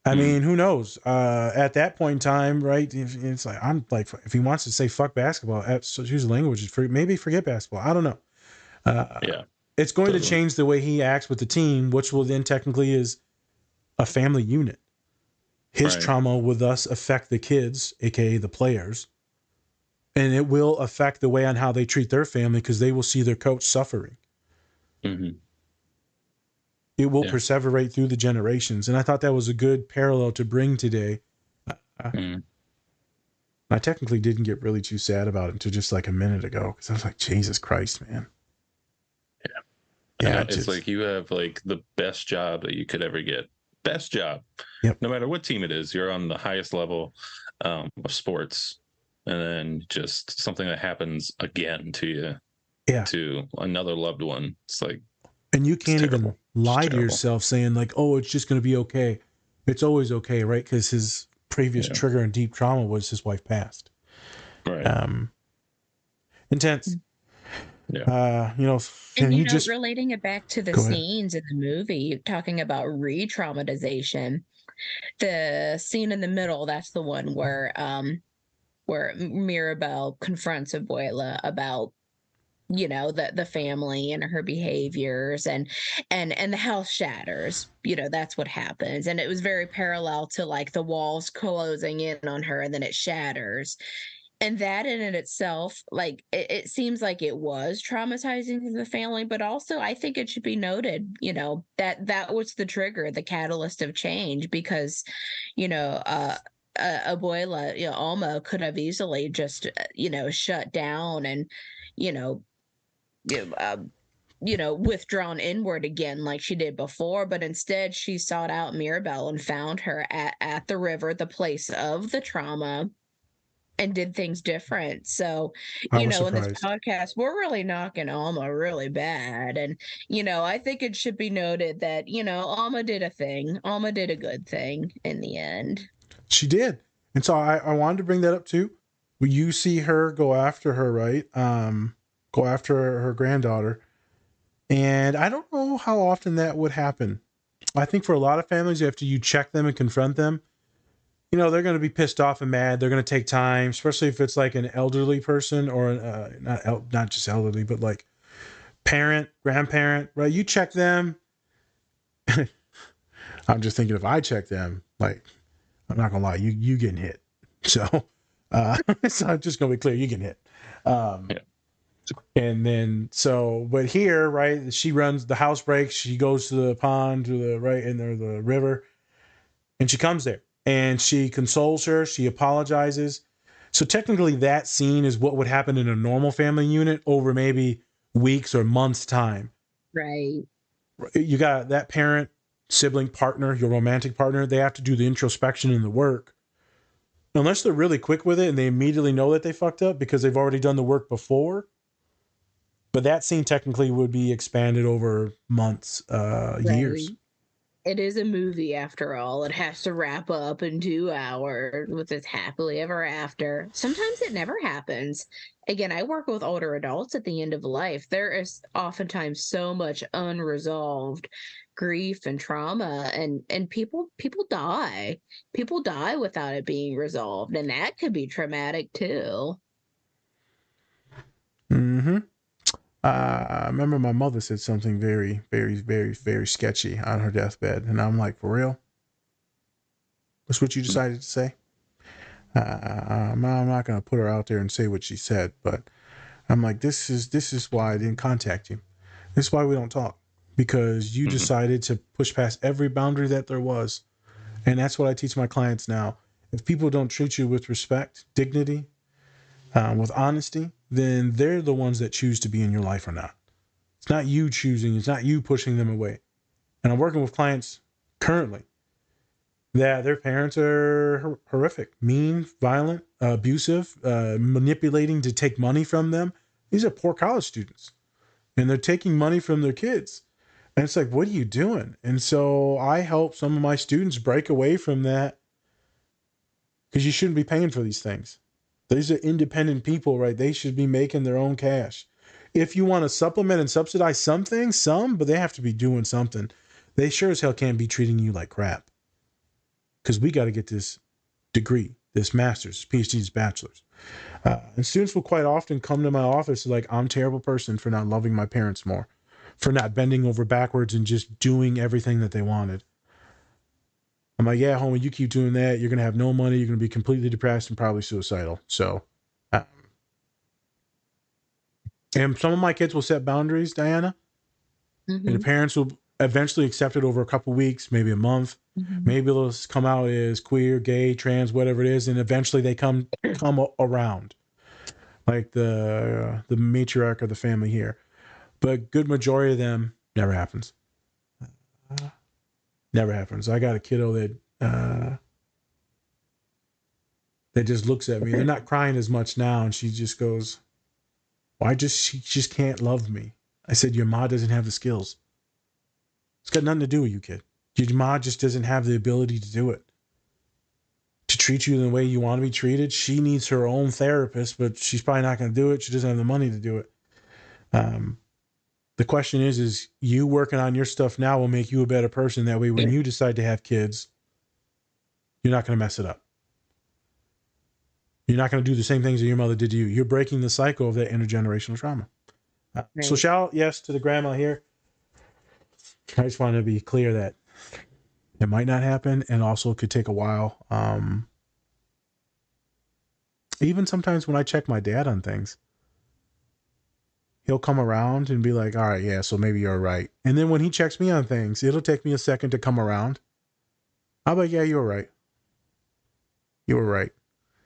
I mean, who knows? At that point in time, right? It's like, I'm like, if he wants to say fuck basketball, use the language, maybe forget basketball. I don't know. It's going to change the way he acts with the team, which will then technically is a family unit. His trauma with us affect the kids, aka the players, and it will affect the way on how they treat their family because they will see their coach suffering. It will perseverate through the generations, and I thought that was a good parallel to bring today. I technically didn't get really too sad about it until just like a minute ago because I was like, Jesus Christ, man. Yeah, it's like you have like the best job that you could ever get. Best job. Yep. No matter what team it is, you're on the highest level of sports, and then just something that happens again to you, to another loved one. It's like, and you can't even lie to yourself saying like, oh, it's just going to be okay. It's always okay, right? Because his previous trigger and deep trauma was his wife passed. Right. Intense. Yeah. And relating it back to the scenes in the movie, talking about re-traumatization, the scene in the middle, that's the one where Mirabel confronts Abuela about the family and her behaviors and the house shatters. That's what happens, and it was very parallel to like the walls closing in on her and then it shatters. And that in itself, like, it seems like it was traumatizing to the family, but also I think it should be noted, that was the trigger, the catalyst of change, because, Abuela, Alma could have easily just, shut down and, withdrawn inward again like she did before, but instead she sought out Mirabel and found her at the river, the place of the trauma, and did things different. So, in this podcast, we're really knocking Alma really bad. And, I think it should be noted that, Alma did a thing. Alma did a good thing in the end. She did. And so I wanted to bring that up too. When you see her go after her, right? Go after her granddaughter. And I don't know how often that would happen. I think for a lot of families, after you check them and confront them, they're going to be pissed off and mad. They're going to take time, especially if it's like an elderly person or not just elderly, but like parent, grandparent, right? You check them. I'm just thinking if I check them, like, I'm not going to lie, you getting hit. So, so I'm just going to be clear, you getting hit. And then, but here, right, she runs, the house breaks, she goes to the pond, to the right, and the river, and she comes there. And she consoles her. She apologizes. So technically that scene is what would happen in a normal family unit over maybe weeks or months' time. Right. You got that parent, sibling, partner, your romantic partner. They have to do the introspection and the work. Unless they're really quick with it and they immediately know that they fucked up because they've already done the work before. But that scene technically would be expanded over months, years. it is a movie after all. It has to wrap up in 2 hours with its happily ever after. Sometimes it never happens. Again, I work with older adults at the end of life. There is oftentimes so much unresolved grief and trauma, and people die. People die without it being resolved, and that could be traumatic too. Mm-hmm. I remember my mother said something very, very, very, very sketchy on her deathbed, and I'm like, for real? That's what you decided to say? I'm not going to put her out there and say what she said, but I'm like, this is why I didn't contact you. This is why we don't talk, because you decided to push past every boundary that there was. And that's what I teach my clients now. If people don't treat you with respect, dignity, with honesty, then they're the ones that choose to be in your life or not. It's not you choosing. It's not you pushing them away. And I'm working with clients currently that their parents are horrific, mean, violent, abusive, manipulating to take money from them. These are poor college students, and they're taking money from their kids. And it's like, what are you doing? And so I help some of my students break away from that, because you shouldn't be paying for these things. These are independent people, right? They should be making their own cash. If you want to supplement and subsidize some things, but they have to be doing something. They sure as hell can't be treating you like crap, because we got to get this degree, this master's, PhD, this bachelor's. And students will quite often come to my office like, I'm a terrible person for not loving my parents more, for not bending over backwards and just doing everything that they wanted. I'm like, yeah, homie, you keep doing that, you're going to have no money, you're going to be completely depressed and probably suicidal. So, and some of my kids will set boundaries, Diana, and the parents will eventually accept it over a couple of weeks, maybe a month. Maybe they'll come out as queer, gay, trans, whatever it is, and eventually they come around, like the matriarch of the family here. But good majority of them never happens. Never happens. I got a kiddo that just looks at me. They're not crying as much now, and she just goes, she just can't love me. I said, your ma doesn't have the skills. It's got nothing to do with you, kid. Your ma just doesn't have the ability to do it. To treat you in the way you want to be treated. She needs her own therapist, but she's probably not going to do it. She doesn't have the money to do it. The question is you working on your stuff now will make you a better person. That way, when you decide to have kids, you're not going to mess it up. You're not going to do the same things that your mother did to you. You're breaking the cycle of that intergenerational trauma. Right. So shout yes to the grandma here. I just want to be clear that it might not happen, and also it could take a while. Even sometimes when I check my dad on things, he'll come around and be like, all right, yeah, so maybe you're right. And then when he checks me on things, it'll take me a second to come around. I'll be like, yeah, you were right. You were right.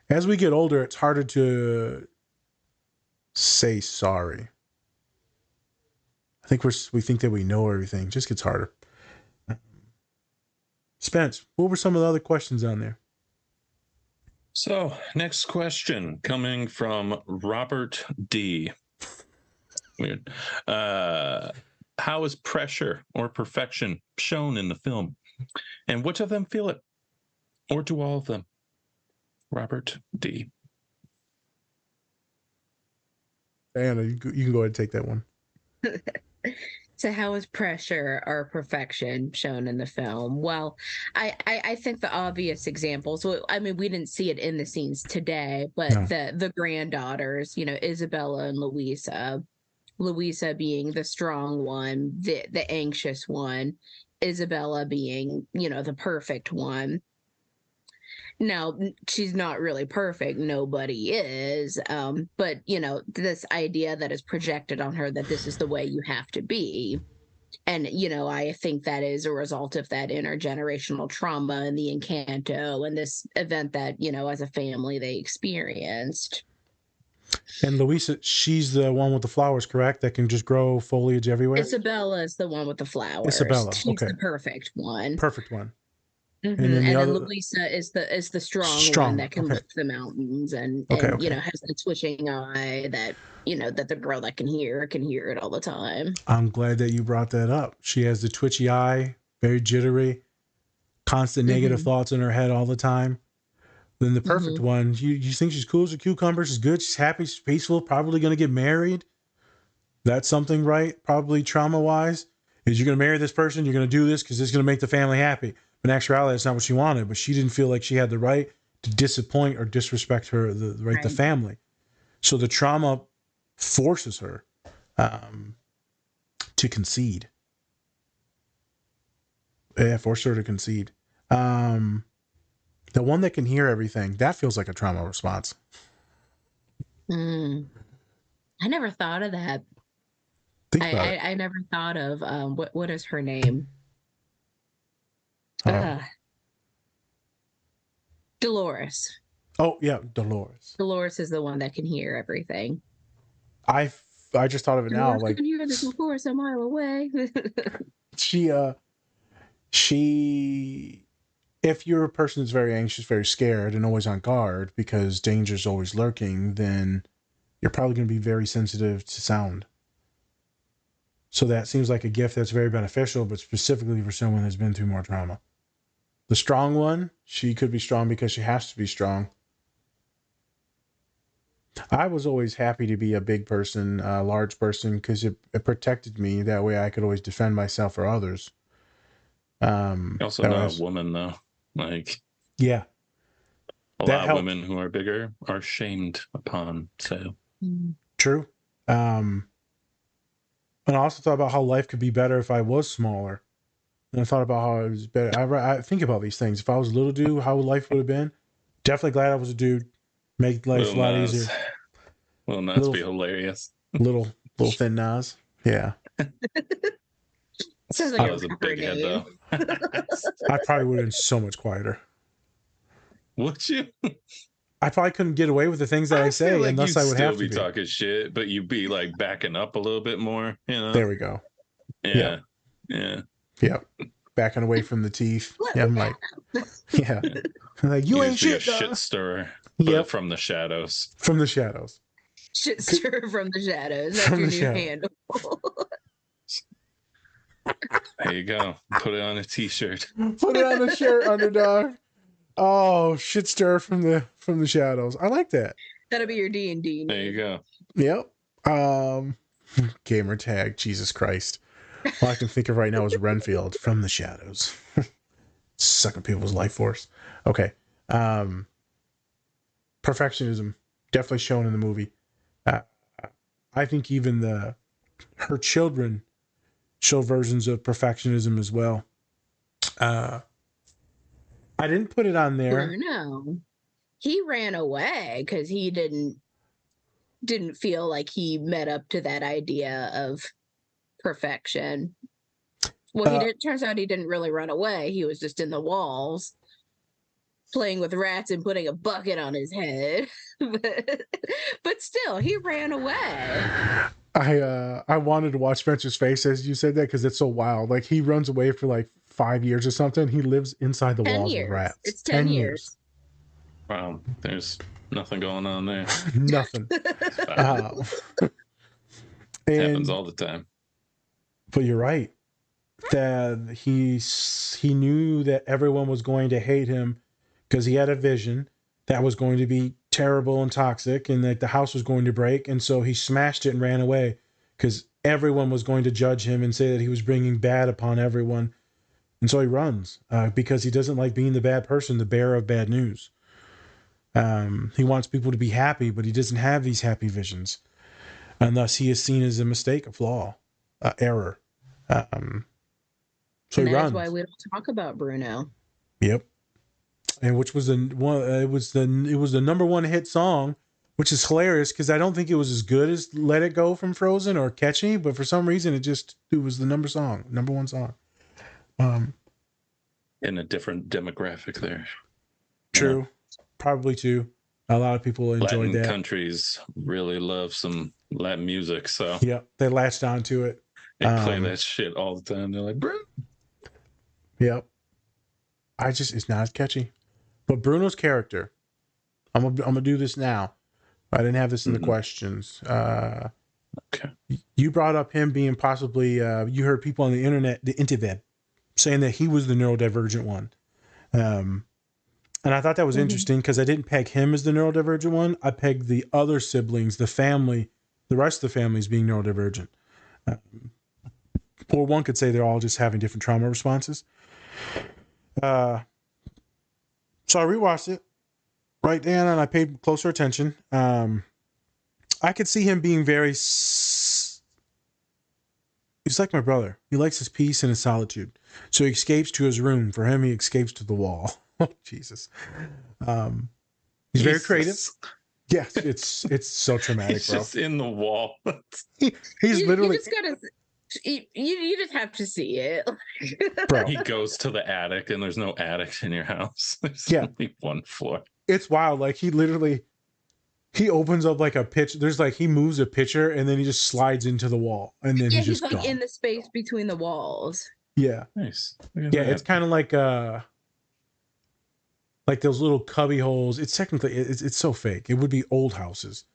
As we get older, it's harder to say sorry. I think we think that we know everything. It just gets harder. Spence, what were some of the other questions on there? So, next question coming from Robert D. Weird. How is pressure or perfection shown in the film? And which of them feel it? Or do all of them? Robert D. Diana, you can go ahead and take that one. So how is pressure or perfection shown in the film? Well, I think the obvious examples, I mean, we didn't see it in the scenes today, but the granddaughters, Isabella and Louisa being the strong one, the anxious one, Isabella being, the perfect one. Now, she's not really perfect. Nobody is. But, this idea that is projected on her that this is the way you have to be. And, I think that is a result of that intergenerational trauma and the Encanto and this event that, as a family they experienced. And Louisa, she's the one with the flowers, correct? That can just grow foliage everywhere? Isabella is the one with the flowers. Isabella, she's the perfect one. Perfect one. Mm-hmm. And then Louisa is the strong one that can lift the mountains and has the twitching eye that that the girl that can hear it all the time. I'm glad that you brought that up. She has the twitchy eye, very jittery, constant negative thoughts in her head all the time. Then the perfect one, you think she's cool as a cucumber, she's good, she's happy, she's peaceful, probably going to get married. That's something, right? Probably trauma-wise. Is you're going to marry this person, you're going to do this because it's going to make the family happy. But in actuality, that's not what she wanted. But she didn't feel like she had the right to disappoint or disrespect the family. So the trauma forces her to concede. Yeah, force her to concede. The one that can hear everything, that feels like a trauma response. I never thought of that. I never thought of what is her name? Dolores. Oh yeah, Dolores. Dolores is the one that can hear everything. I just thought of it now. Like, I can hear this from course a mile away. she, if you're a person that's very anxious, very scared, and always on guard because danger's always lurking, then you're probably going to be very sensitive to sound. So that seems like a gift that's very beneficial, but specifically for someone that's been through more trauma. The strong one, she could be strong because she has to be strong. I was always happy to be a big person, a large person, because it protected me. That way I could always defend myself or others. Also not a woman, though. Like, yeah. A lot of women who are bigger are shamed upon, so. True. And I also thought about how life could be better if I was smaller. And I thought about how I was better. I think about these things. If I was a little dude, how life would have been. Definitely glad I was a dude. Make life a lot easier. Lil Nas be hilarious. Little thin Nas. Yeah. Sounds like I was a big head, though. I probably would have been so much quieter. Would you? I probably couldn't get away with the things that I say like unless I would have to be talking shit, but you'd be like backing up a little bit more, you know? There we go. Yeah. Yep. Backing away from the teeth. Yeah, I'm like, yeah. I'm like, you ain't shit, shit stirrer. But from the shadows. From the shadows. Shit stirrer from the shadows. That's your new handle. There you go. Put it on a t-shirt. Put it on a shirt, underdog. Oh, shit stir from the shadows. I like that. That'll be your D&D. There you go. Yep. Gamer tag. Jesus Christ. All I can think of right now is Renfield from the shadows. Sucking people's life force. Okay. Perfectionism definitely shown in the movie. I think even her children show versions of perfectionism as well. I didn't put it on there. No, he ran away because he didn't feel like he met up to that idea of perfection. Well, he did. Turns out he didn't really run away. He was just in the walls, playing with rats and putting a bucket on his head. but still, he ran away. I wanted to watch Spencer's face as you said that because it's so wild. Like he runs away for like 5 years or something. He lives inside the walls with rats. It's 10 years. Wow, there's nothing going on there. Nothing. It happens all the time. But you're right. That he knew that everyone was going to hate him because he had a vision that was going to be terrible and toxic and that the house was going to break. And so he smashed it and ran away because everyone was going to judge him and say that he was bringing bad upon everyone. And so he runs because he doesn't like being the bad person, the bearer of bad news. He wants people to be happy, but he doesn't have these happy visions. And thus he is seen as a mistake, a flaw, error. So he runs. That's why we don't talk about Bruno. Yep. And which was it was the number one hit song, which is hilarious because I don't think it was as good as Let It Go from Frozen or catchy, but for some reason it was the number one song. In a different demographic there. True. Probably too. A lot of people enjoyed Latin that. Countries really love some Latin music, so yeah, they latched onto it. They play that shit all the time. They're like, bro. Yep. It's not as catchy. But Bruno's character, I'm gonna do this now. I didn't have this in the questions. Okay. You brought up him being possibly. You heard people on the internet, the interweb, saying that he was the neurodivergent one. And I thought that was interesting because I didn't peg him as the neurodivergent one. I pegged the other siblings, the family, the rest of the family as being neurodivergent. Or one could say they're all just having different trauma responses. So I rewatched it, right, Dan, and I paid closer attention. I could see him being very... He's like my brother. He likes his peace and his solitude. So he escapes to his room. For him, he escapes to the wall. Oh, Jesus. He's very creative. Yes, it's so traumatic, he's bro. Just in the wall. He's literally... You just have to see it. Bro. He goes to the attic and there's no attic in your house. There's only one floor. It's wild. Like he opens up like a pitch. There's like, he moves a pitcher and then he just slides into the wall and then he's just like gone. in the space between the walls. Yeah. Nice. Yeah, it's kind of like those little cubby holes. It's technically, it's so fake. It would be old houses.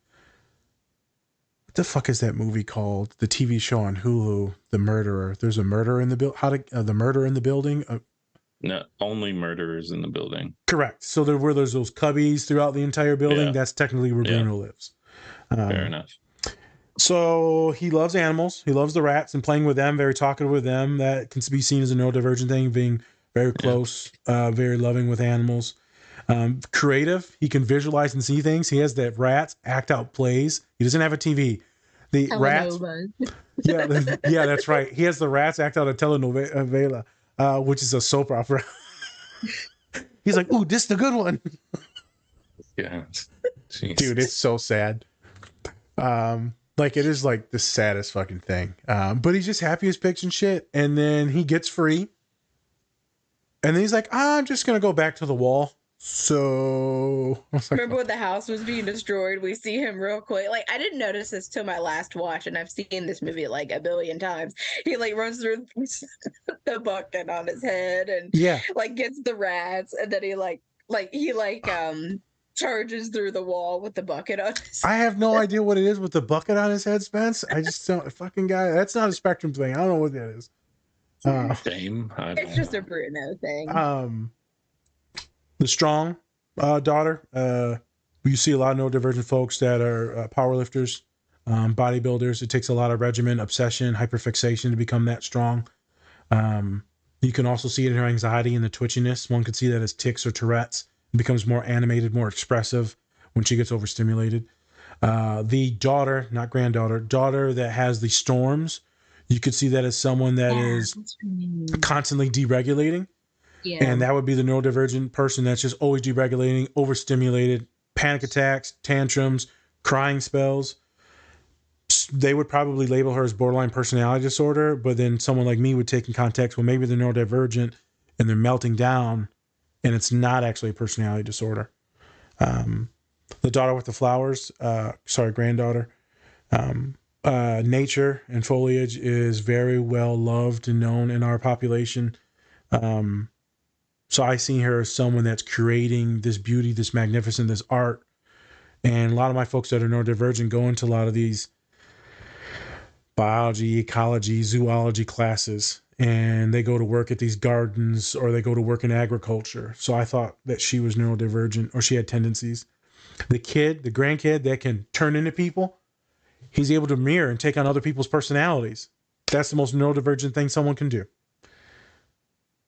What the fuck is that movie called? The TV show on Hulu, The Murderer. There's a murderer in the building. The murder in the building? No, only murderers in the building. Correct. So there's those cubbies throughout the entire building. Yeah. That's technically where Bruno lives. Fair enough. So he loves animals. He loves the rats and playing with them, very talkative with them. That can be seen as a neurodivergent thing, being very close, very loving with animals. Creative. He can visualize and see things. He has the rats act out plays. He doesn't have a TV. The rats. Yeah, that's right. He has the rats act out a telenovela, which is a soap opera. He's like, ooh, this is the good one. Yeah. Jeez. Dude, it's so sad. Like it is like the saddest fucking thing. But he's just happy as pigs and shit. And then he gets free. And then he's like, I'm just going to go back to the wall. So remember when the house was being destroyed? We see him real quick. Like I didn't notice this till my last watch, and I've seen this movie like a billion times. He like runs through the bucket on his head and like gets the rats, and then he charges through the wall with the bucket on his head. I have no idea what it is with the bucket on his head, Spence. I just don't fucking guy. That's not a Spectrum thing. I don't know what that is. Same. It's just a Bruno thing. The strong daughter. You see a lot of neurodivergent folks that are powerlifters, bodybuilders. It takes a lot of regimen, obsession, hyperfixation to become that strong. You can also see it in her anxiety and the twitchiness. One could see that as tics or Tourette's. It becomes more animated, more expressive when she gets overstimulated. The daughter, not granddaughter, daughter that has the storms. You could see that as someone that is constantly deregulating. Yeah. And that would be the neurodivergent person that's just always deregulating, overstimulated, panic attacks, tantrums, crying spells. They would probably label her as borderline personality disorder, but then someone like me would take in context, well, maybe they're neurodivergent and they're melting down and it's not actually a personality disorder. The daughter with the flowers, granddaughter, nature and foliage is very well loved and known in our population. So I see her as someone that's creating this beauty, this magnificent, this art. And a lot of my folks that are neurodivergent go into a lot of these biology, ecology, zoology classes, and they go to work at these gardens or they go to work in agriculture. So I thought that she was neurodivergent or she had tendencies. The grandkid that can turn into people, he's able to mirror and take on other people's personalities. That's the most neurodivergent thing someone can do.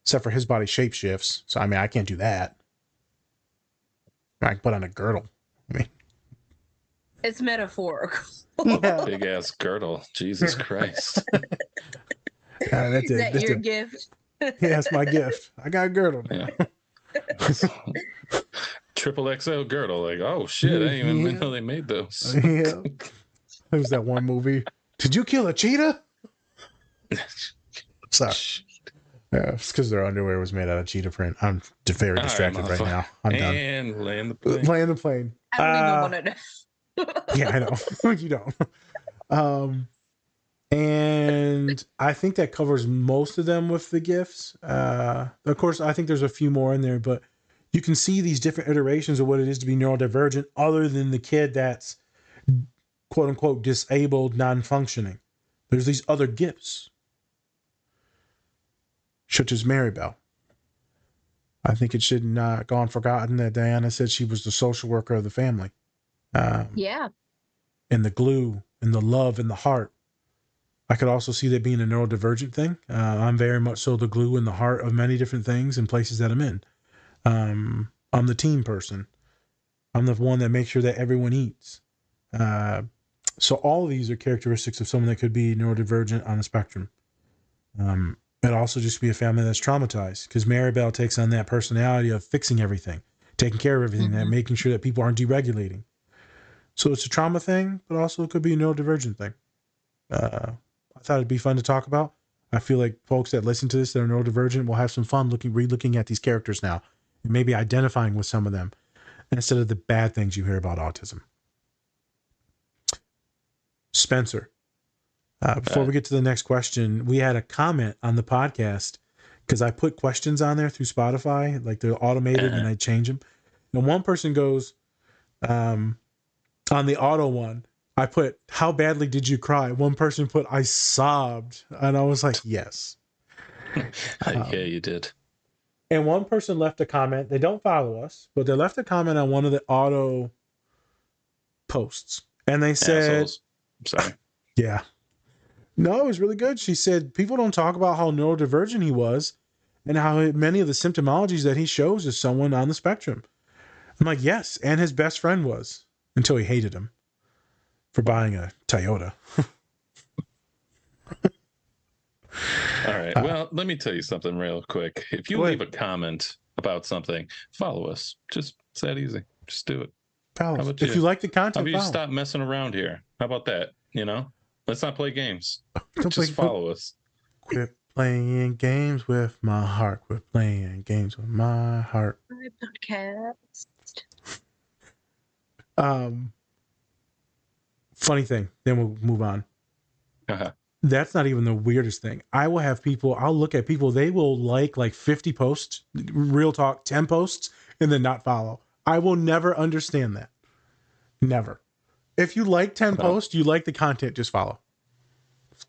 Except for his body shape shifts. So, I mean, I can't do that. I can put on a girdle. I mean, it's metaphorical. Yeah. Big ass girdle. Jesus Christ. Is that your gift? Yeah, that's my gift. I got a girdle. Yeah. Triple XL girdle. Like, oh shit, I didn't even know they made those. Yeah. There was that one movie. Did you kill a cheetah? Sorry. Yeah, it's because their underwear was made out of cheetah print. I'm very distracted right now. I'm done. And land the plane. Land the plane. I don't even want to know. Yeah, I know. You don't. And I think that covers most of them with the gifts. Of course, I think there's a few more in there, but you can see these different iterations of what it is to be neurodivergent other than the kid that's quote unquote disabled, non-functioning. There's these other gifts. such as Maribel. I think it should not gone forgotten that Diana said she was the social worker of the family. Yeah. And the glue and the love and the heart. I could also see that being a neurodivergent thing. I'm very much so the glue in the heart of many different things and places that I'm in. I'm the team person. I'm the one that makes sure that everyone eats. So all of these are characteristics of someone that could be neurodivergent on a spectrum. It also just be a family that's traumatized because Maribel takes on that personality of fixing everything, taking care of everything, that making sure that people aren't deregulating. So it's a trauma thing, but also it could be a neurodivergent thing. I thought it'd be fun to talk about. I feel like folks that listen to this that are neurodivergent will have some fun re-looking at these characters now and maybe identifying with some of them instead of the bad things you hear about autism. Spencer, before we get to the next question, we had a comment on the podcast because I put questions on there through Spotify, like they're automated and I change them. And one person goes, on the auto one, I put, how badly did you cry? One person put, I sobbed. And I was like, yes. Yeah, you did. And one person left a comment. They don't follow us, but they left a comment on one of the auto posts. And they said, Assholes. Sorry. Yeah. No, it was really good. She said, people don't talk about how neurodivergent he was and how many of the symptomologies that he shows is someone on the spectrum. I'm like, yes. And his best friend was until he hated him for buying a Toyota. All right. Well, let me tell you something real quick. If you leave a comment about something, follow us. It's that easy. Just do it. Follow. If you like the content, how about you stop messing around here? How about that? Let's not play games. Just follow us. Quit playing games with my heart. Quit playing games with my heart. My podcast. Funny thing. Then we'll move on. That's not even the weirdest thing. I'll look at people, they will like 50 posts, real talk, 10 posts, and then not follow. I will never understand that. Never. If you like 10 posts, you like the content, just follow.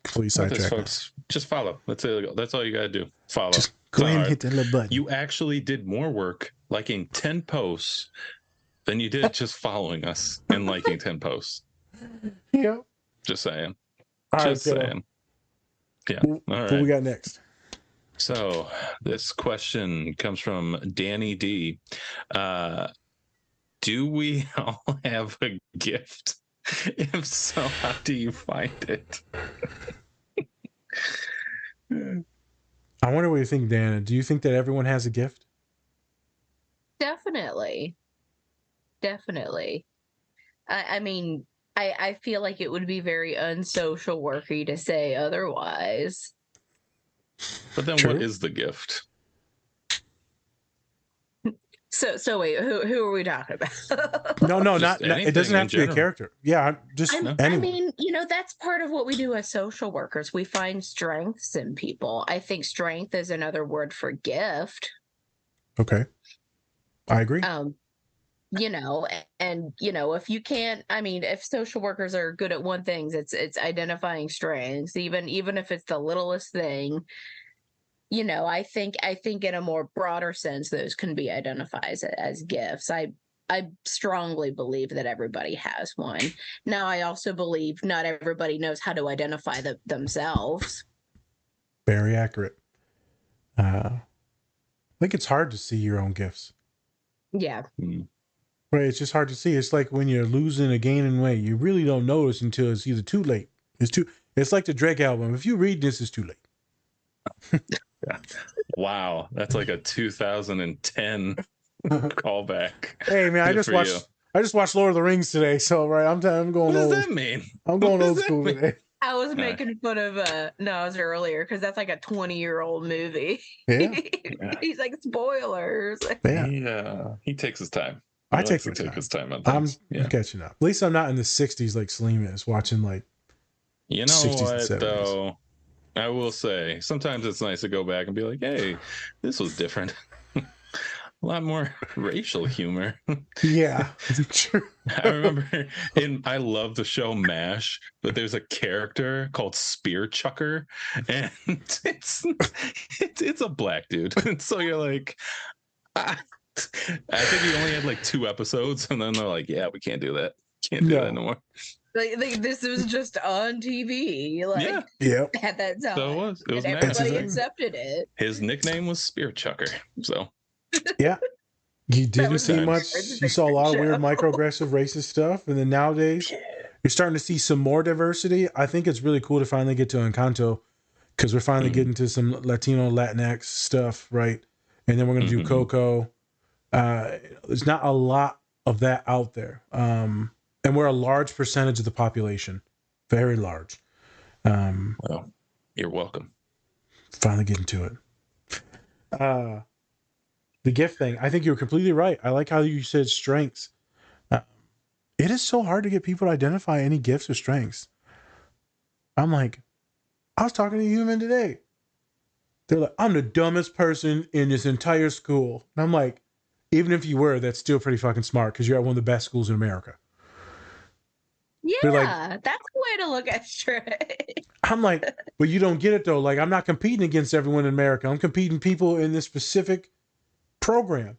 Please sidetrack. Folks, just follow. That's all you got to do. Follow. Just go ahead and hit that little button. You actually did more work liking 10 posts than you did just following us and liking 10 posts. Yeah. Just saying. Just saying. Yeah. All right. What we got next? So this question comes from Danny D. Do we all have a gift? If so, how do you find it? I wonder what you think, Dana. Do you think that everyone has a gift? Definitely. I mean, I feel like it would be very unsocial worky to say otherwise. But then what is the gift? So wait, who are we talking about? No, not it doesn't have to be a character. Yeah, just anyone. I mean, that's part of what we do as social workers. We find strengths in people. I think strength is another word for gift. Okay. I agree. If you can't, if social workers are good at one thing, it's identifying strengths, even if it's the littlest thing. I think in a more broader sense, those can be identified as gifts. I strongly believe that everybody has one. Now, I also believe not everybody knows how to identify themselves. Very accurate. I think it's hard to see your own gifts. Yeah. Right. It's just hard to see. It's like when you're losing or gaining weight, you really don't notice until it's either too late. It's like the Drake album. If you read this, it's too late. Wow, that's like a 2010 callback. Hey man, I just watched Lord of the Rings today, so I'm going what old. What does that mean? I'm going old school today. I was making fun of Nas earlier because that's like a 20-year-old movie. Yeah. He's like, spoilers. Yeah. He takes his time. I take his time on I'm things. I'm catching up. At least I'm not in the 60s like Saleem is watching like. You know 60s what and 70s. Though? I will say, sometimes it's nice to go back and be like, hey, this was different. a lot more racial humor. Yeah, true. I remember I love the show MASH, but there's a character called Spear Chucker, and it's a black dude. And so you're like, I think he only had like 2 episodes, and then they're like, yeah, we can't do that. Can't do that no more. Like this was just on TV, like at that time. So it was. It was and everybody accepted it. His nickname was Spear Chucker. So yeah, you didn't see much. You saw a lot of weird microaggressive racist stuff, and then nowadays you're starting to see some more diversity. I think it's really cool to finally get to Encanto because we're finally getting to some Latino, Latinx stuff, right? And then we're going to do Coco. There's not a lot of that out there. And we're a large percentage of the population. Very large. Well, you're welcome. Finally getting to it. The gift thing. I think you're completely right. I like how you said strengths. It is so hard to get people to identify any gifts or strengths. I'm like, I was talking to a human today. They're like, I'm the dumbest person in this entire school. And I'm like, even if you were, that's still pretty fucking smart because you're at one of the best schools in America. Yeah, like, that's the way to look at it. I'm like, but you don't get it though. Like, I'm not competing against everyone in America. I'm competing people in this specific program.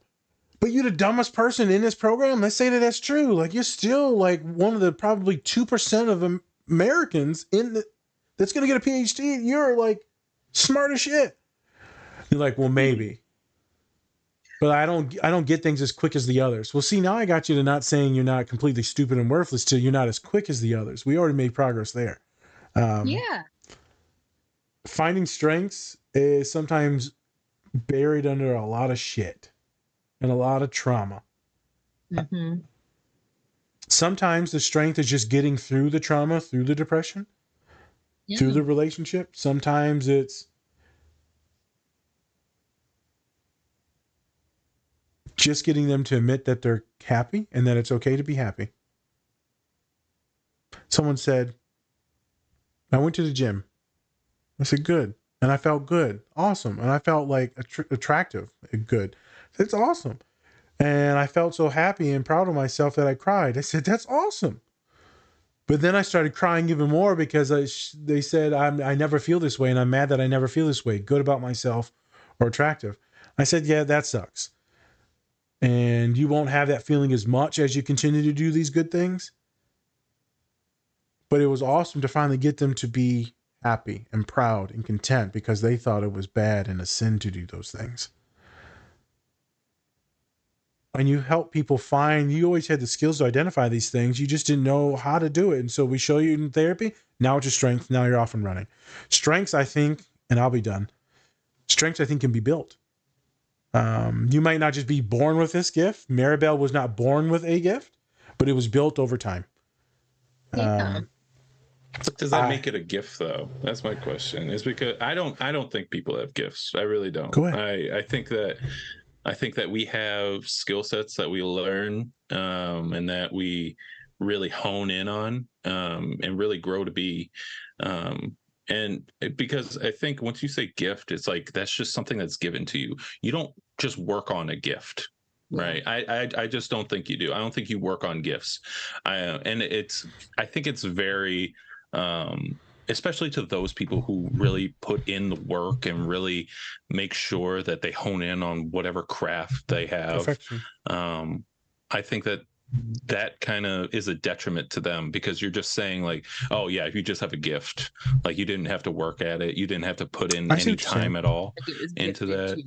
But you're the dumbest person in this program. Let's say that that's true. Like, you're still like one of the probably 2% of Americans that's going to get a PhD. You're like smart as shit. You're like, well, maybe. But I don't get things as quick as the others. Well, see, now I got you to not saying you're not completely stupid and worthless till you're not as quick as the others. We already made progress there. Yeah. Finding strengths is sometimes buried under a lot of shit and a lot of trauma. Mm-hmm. Sometimes the strength is just getting through the trauma, through the depression, through the relationship. Sometimes it's just getting them to admit that they're happy and that it's okay to be happy. Someone said, I went to the gym. I said, good. And I felt good. Awesome. And I felt like attractive. Good. It's awesome. And I felt so happy and proud of myself that I cried. I said, that's awesome. But then I started crying even more because they said, I never feel this way. And I'm mad that I never feel this way. Good about myself or attractive. I said, yeah, that sucks. And you won't have that feeling as much as you continue to do these good things. But it was awesome to finally get them to be happy and proud and content because they thought it was bad and a sin to do those things. And you help people find, you always had the skills to identify these things. You just didn't know how to do it. And so we show you in therapy. Now it's your strength. Now you're off and running. Strengths, I think, and I'll be done. Strengths, I think, can be built. You might not just be born with this gift. Maribel was not born with a gift, but it was built over time. Does that make it a gift though? That's my question. Is because I don't think people have gifts. I really don't. Go ahead. I think that we have skill sets that we learn and that we really hone in on and really grow to be. And because I think once you say gift, it's like that's just something that's given to you. You don't just work on a gift, right? I just don't think you do. I don't think you work on gifts. I think it's very, especially to those people who really put in the work and really make sure that they hone in on whatever craft they have. Perfection. I think that kind of is a detriment to them because you're just saying like, oh yeah, if you just have a gift, like you didn't have to work at it, you didn't have to put in any time at all into that.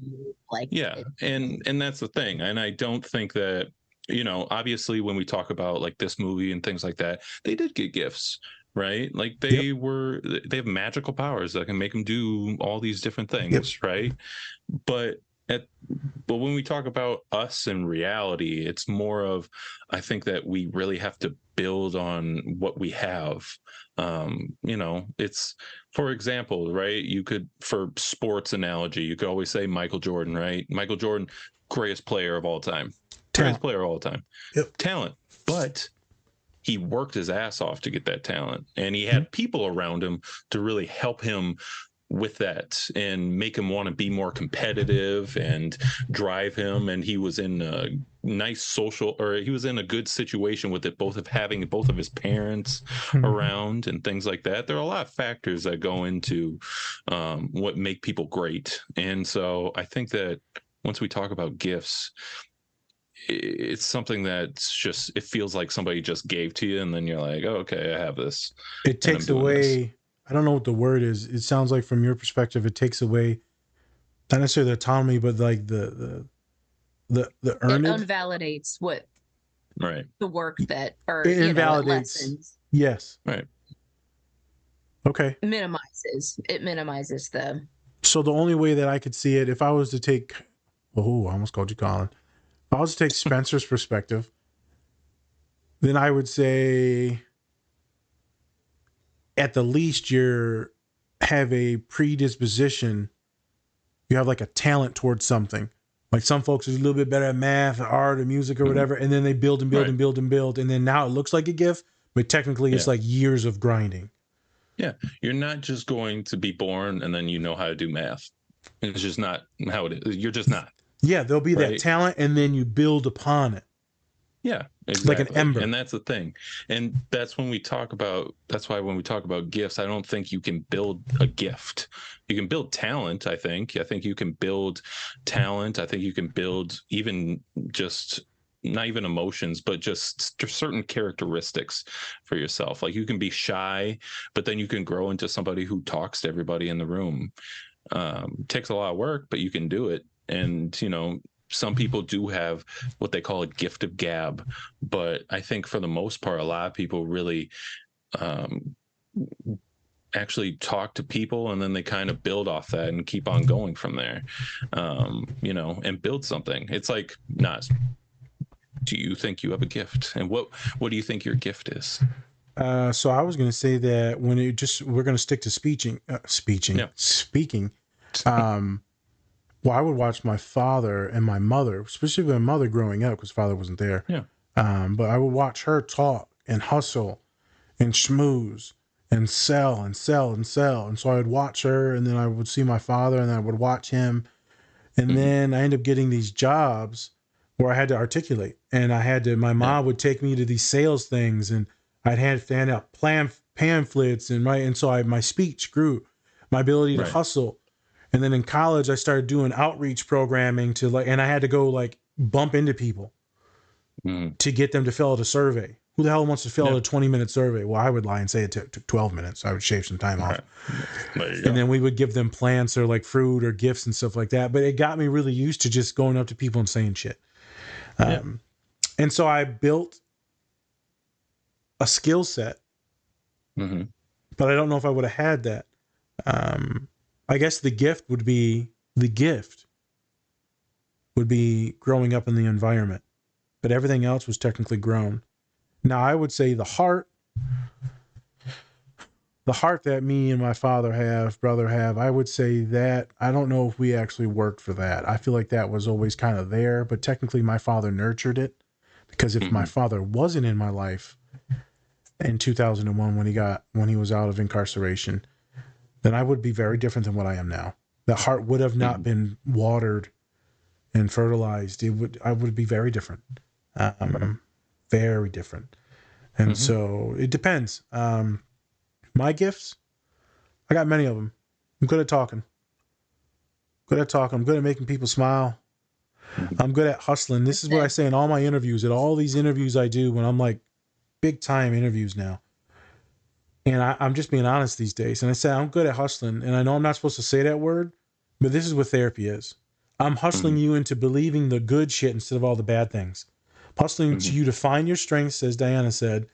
And that's the thing. And I don't think that, obviously when we talk about like this movie and things like that, they did get gifts, right? Like they have magical powers that can make them do all these different things, right? But when we talk about us in reality, it's more of, I think that we really have to build on what we have. It's, for example, right? You could, for sports analogy, you could always say Michael Jordan, right? Michael Jordan, greatest player of all time. Greatest player of all time. Talent. But he worked his ass off to get that talent. And he had people around him to really help him with that and make him want to be more competitive and drive him. And he was in a nice social, or he was in a good situation with it, both of having both of his parents around and things like that. There are a lot of factors that go into what make people great. And so I think that once we talk about gifts, it's something that's just, it feels like somebody just gave to you, and then you're like, oh, okay, I have this. It takes away, I don't know what the word is. It sounds like from your perspective, it takes away not necessarily the autonomy, but like the earned. It unvalidates what the work that, or it invalidates. Lessens. Yes. Right. Okay. It minimizes the. So the only way that I could see it, if I was to take, I almost called you Colin. If I was to take Spencer's perspective, then I would say, at the least, you have a predisposition. You have like a talent towards something. Like some folks are a little bit better at math, or art, or music, or whatever, and then they build and build and build and build, and then now it looks like a gift, but technically it's like years of grinding. Yeah, you're not just going to be born and then you know how to do math. It's just not how it is. You're just not. Yeah, there'll be that talent, and then you build upon it. Yeah, exactly. Like an ember. And that's the thing. And that's when we talk about, that's why when we talk about gifts, I don't think you can build a gift. You can build talent, I think. I think you can build talent. I think you can build even just, not even emotions, but just certain characteristics for yourself. Like you can be shy, but then you can grow into somebody who talks to everybody in the room. Takes a lot of work, but you can do it. And, you know, some people do have what they call a gift of gab, but I think for the most part, a lot of people really actually talk to people, and then they kind of build off that and keep on going from there, you know, and build something. It's like, Nas, do you think you have a gift? And what do you think your gift is? So I was going to say that when we're going to stick to speaking. Well, I would watch my father and my mother, especially my mother growing up, because father wasn't there. Yeah. But I would watch her talk and hustle and schmooze and sell and sell and sell. And so I would watch her, and then I would see my father, and then I would watch him. And then I ended up getting these jobs where I had to articulate, and my mom would take me to these sales things, and I'd have to hand out pamphlets, and so my speech grew, my ability to hustle. And then in college, I started doing outreach programming and I had to go bump into people to get them to fill out a survey. Who the hell wants to fill out a 20-minute survey? Well, I would lie and say it took 12 minutes. I would shave some time off. And then we would give them plants or fruit or gifts and stuff like that. But it got me really used to just going up to people and saying shit. And so I built a skill set, but I don't know if I would have had that. I guess the gift would be growing up in the environment, but everything else was technically grown. Now I would say the heart that me and my brother have, I would say that I don't know if we actually worked for that. I feel like that was always kind of there, but technically my father nurtured it, because if my father wasn't in my life in 2001 when he was out of incarceration, then I would be very different than what I am now. The heart would have not been watered and fertilized. I would be very different. Very different. And so it depends. My gifts, I got many of them. I'm good at talking. I'm good at making people smile. I'm good at hustling. This is what I say in all my interviews, at all these interviews I do when I'm big time interviews now. And I'm just being honest these days. And I say, I'm good at hustling. And I know I'm not supposed to say that word, but this is what therapy is. I'm hustling you into believing the good shit instead of all the bad things. Hustling you to find your strengths, as Diana said,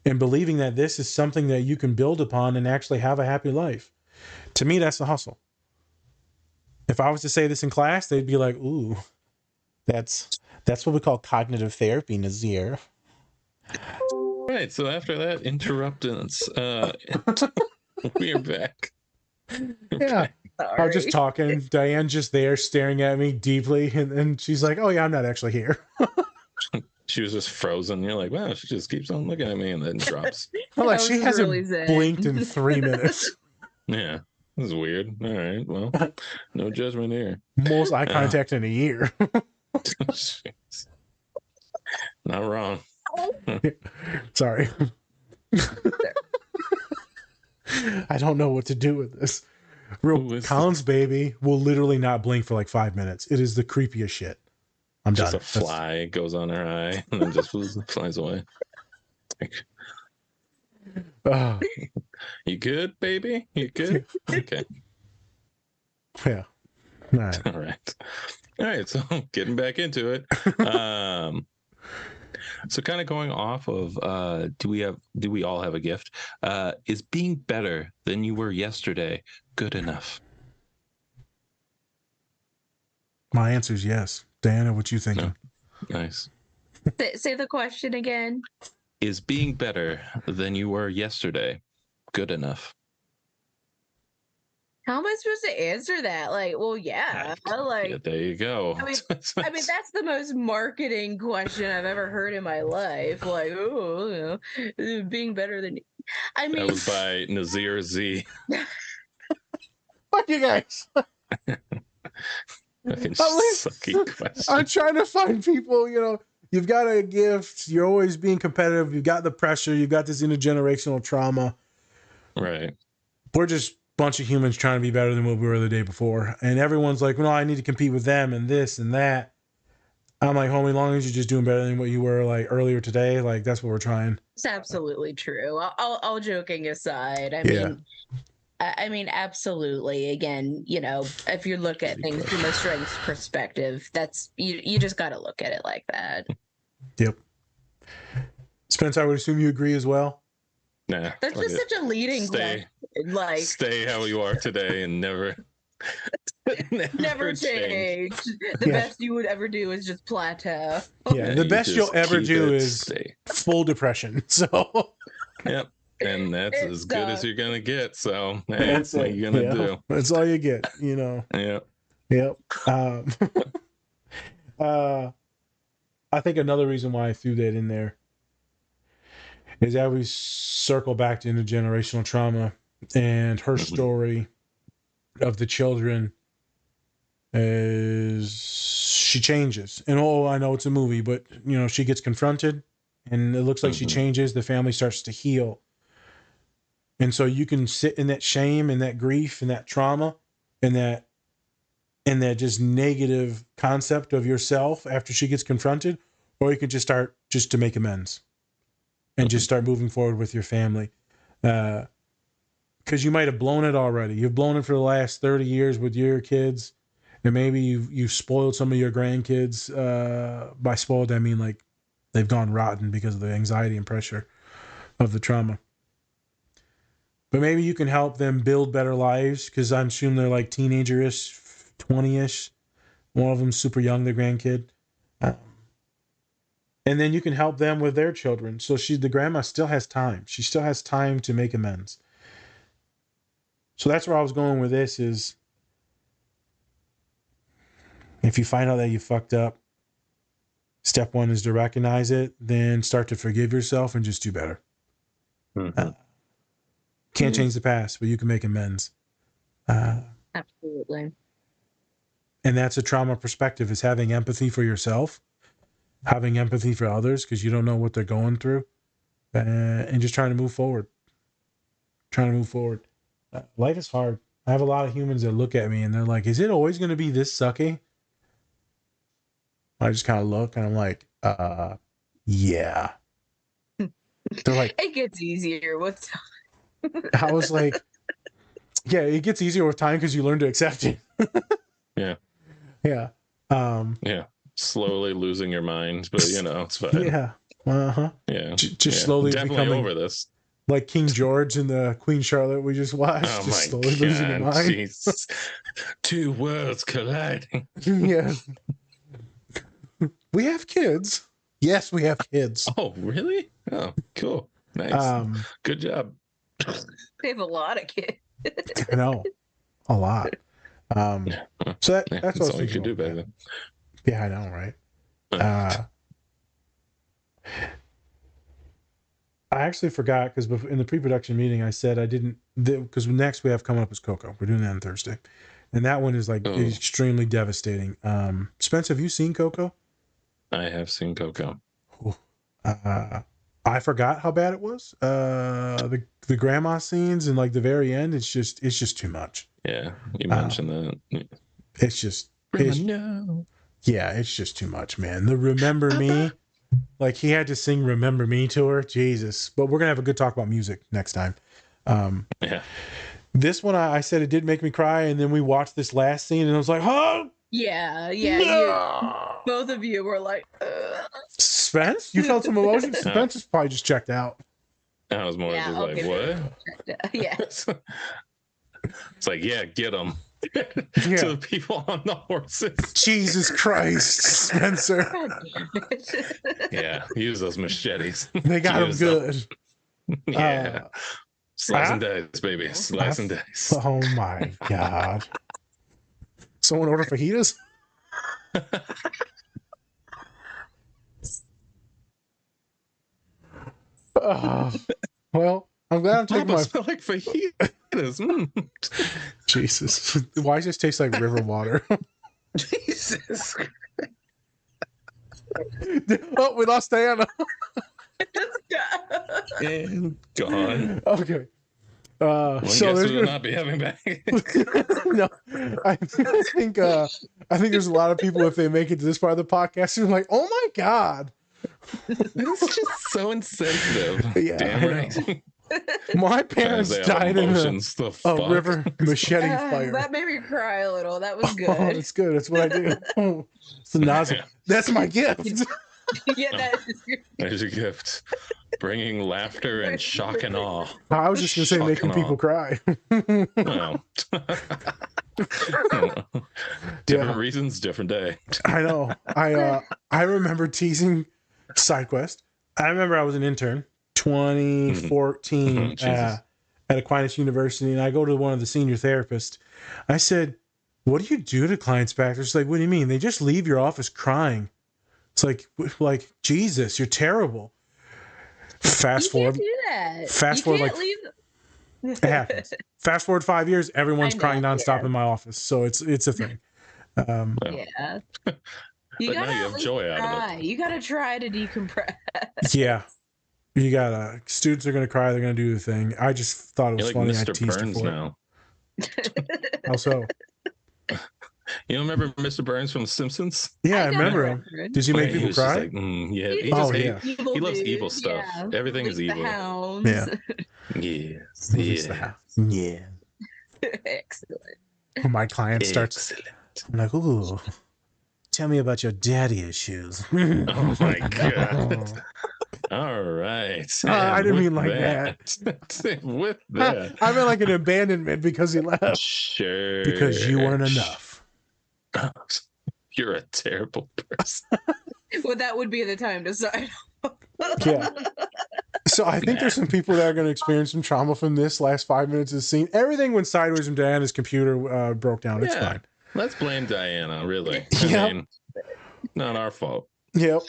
and believing that this is something that you can build upon and actually have a happy life. To me, that's the hustle. If I was to say this in class, they'd be like, ooh, that's what we call cognitive therapy, Nazir. Right, so after that interruptance, we are back. Yeah. I was just talking. Diane's just there staring at me deeply, and she's like, oh yeah, I'm not actually here. She was just frozen. You're like, wow, she just keeps on looking at me and then drops. I'm like, she hasn't blinked in 3 minutes. Yeah. This is weird. All right, well, no judgment here. Most eye contact in a year. Not wrong. Sorry. I don't know what to do with this. Colin's baby will literally not blink for like 5 minutes. It is the creepiest shit. I'm just done. A fly goes on her eye and then just flies away. You good, baby? You good? Okay. Yeah. All right. All right. So getting back into it. So kind of going off of do we all have a gift? Is being better than you were yesterday good enough? My answer is yes. Diana, what you thinking? No. Nice. Say the question again. Is being better than you were yesterday good enough? How am I supposed to answer that? Like, well, yeah. Like, yeah, there you go. I mean, that's the most marketing question I've ever heard in my life. Like, oh, you know, being better than. I mean, that was by Nazir Z. Fuck you guys. I'm trying to find people, you know, you've got a gift, you're always being competitive, you've got the pressure, you've got this intergenerational trauma. Right. We're just a bunch of humans trying to be better than what we were the day before. And everyone's like, well, no, I need to compete with them and this and that. I'm like, homie, as long as you're just doing better than what you were like earlier today, like that's what we're trying. It's absolutely true. All joking aside, I mean, absolutely. Again, you know, if you look at things from a strengths perspective, that's you just got to look at it like that. Yep. Spence, I would assume you agree as well. Nah, that's just such a leading question. Like, stay how you are today and never change. The best you would ever do is just plateau. Yeah, the best you'll ever do is full depression. So. Yep. And that's as good as you're gonna get. So that's what you're gonna do. That's all you get, you know. Yep. I think another reason why I threw that in there is that we circle back to intergenerational trauma and her story of the children is she changes. And I know it's a movie, but you know, she gets confronted and it looks like she changes. The family starts to heal. And so you can sit in that shame and that grief and that trauma and that just negative concept of yourself after she gets confronted, or you can just start just to make amends and just start moving forward with your family. Because you might have blown it already. You've blown it for the last 30 years with your kids, and maybe you've spoiled some of your grandkids. By spoiled, I mean like they've gone rotten because of the anxiety and pressure of the trauma. But maybe you can help them build better lives, because I'm assuming they're like teenager-ish, 20-ish. One of them's super young, the grandkid. And then you can help them with their children. So the grandma still has time. She still has time to make amends. So that's where I was going with this is, if you find out that you fucked up, step one is to recognize it, then start to forgive yourself and just do better. Can't change the past, but you can make amends. Absolutely. And that's a trauma perspective, is having empathy for yourself, having empathy for others, because you don't know what they're going through, and just trying to move forward. Life is hard. I have a lot of humans that look at me and they're like, is it always going to be this sucky? I just kind of look and I'm like, yeah. They're like, it gets easier with time. I was like, yeah, it gets easier with time because you learn to accept it. Yeah. Slowly losing your mind, but you know, it's fine. Yeah. Yeah. Just slowly definitely becoming over this. Like King George and the Queen Charlotte we just watched. Oh just my slowly losing your God. mind. Jeez. Two worlds colliding. Yeah. We have kids. Yes, we have kids. Oh, really? Oh, cool. Nice. Good job. They have a lot of kids. I know. A lot. So that's all you can do back then. Yeah, I know, right? I actually forgot, because in the pre-production meeting I said I didn't because next we have coming up is Coco. We're doing that on Thursday, and that one is like extremely devastating. Spence, have you seen Coco? I have seen Coco. I forgot how bad it was. The grandma scenes and like the very end, it's just too much. Yeah, you mentioned that. It's just yeah, it's just too much, man. The Remember Me, like he had to sing Remember Me to her. Jesus. But we're gonna have a good talk about music next time. Yeah. This one I said it did make me cry, and then we watched this last scene and I was like, huh? Yeah. No! Both of you were like, Spence? You felt some emotion? Spence is probably just checked out. I was more just like, what? Yeah. It's like, yeah, get them. Yeah. To the people on the horses. Jesus Christ, Spencer. Yeah, use those machetes. They got them good. Yeah. Slice and dice, baby. Slice and dice. Oh my God. Someone order fajitas? Well, I'm glad I'm taking my. Smell like fajitas. Jesus, why does this taste like river water? Jesus. Oh, we lost Diana. And gone. Okay. Well, so we will not be having back. No, I think there's a lot of people, if they make it to this part of the podcast, who are like, "Oh my God." It's just so insensitive. Yeah, damn right. My parents died in a river machete fire. That made me cry a little. That was good. Oh, it's good. That's what I do. It's a nozzle. That's my gift. Yeah, that is your... There's your gift. Bringing laughter and shock and awe. I was just going to say making people cry. Well. Different reasons, different day. I know. I remember teasing SideQuest. I remember I was an intern, 2014, at Aquinas University, and I go to one of the senior therapists. I said, "What do you do to clients back there?" She's like, "What do you mean? They just leave your office crying." It's like Jesus, you're terrible. Fast forward. Do that. Fast forward, like it happens. Fast forward 5 years, everyone's crying nonstop in my office, so it's a thing. Yeah. You gotta now you have joy out of it. You gotta try to decompress. Yeah. You gotta. Students are gonna cry. They're gonna do the thing. I just thought it was funny. Mr. I teased Burns her for now. How so? You don't remember Mr. Burns from The Simpsons? Yeah, I remember him. Does he make people cry? Like, yeah, he loves evil stuff. Yeah. Everything is evil. Yeah. Yes. Yeah. Excellent. When my client starts, I'm like, "Ooh, tell me about your daddy issues." Oh my God. All right. I didn't mean like that. With that. I meant like an abandonment because he left. Sure. Because you weren't enough. You're a terrible person. Well, that would be the time to sign off. Yeah. So I think there's some people that are going to experience some trauma from this last 5 minutes of the scene. Everything went sideways when Diana's computer broke down. It's fine. Let's blame Diana, really. I mean, not our fault. Yep.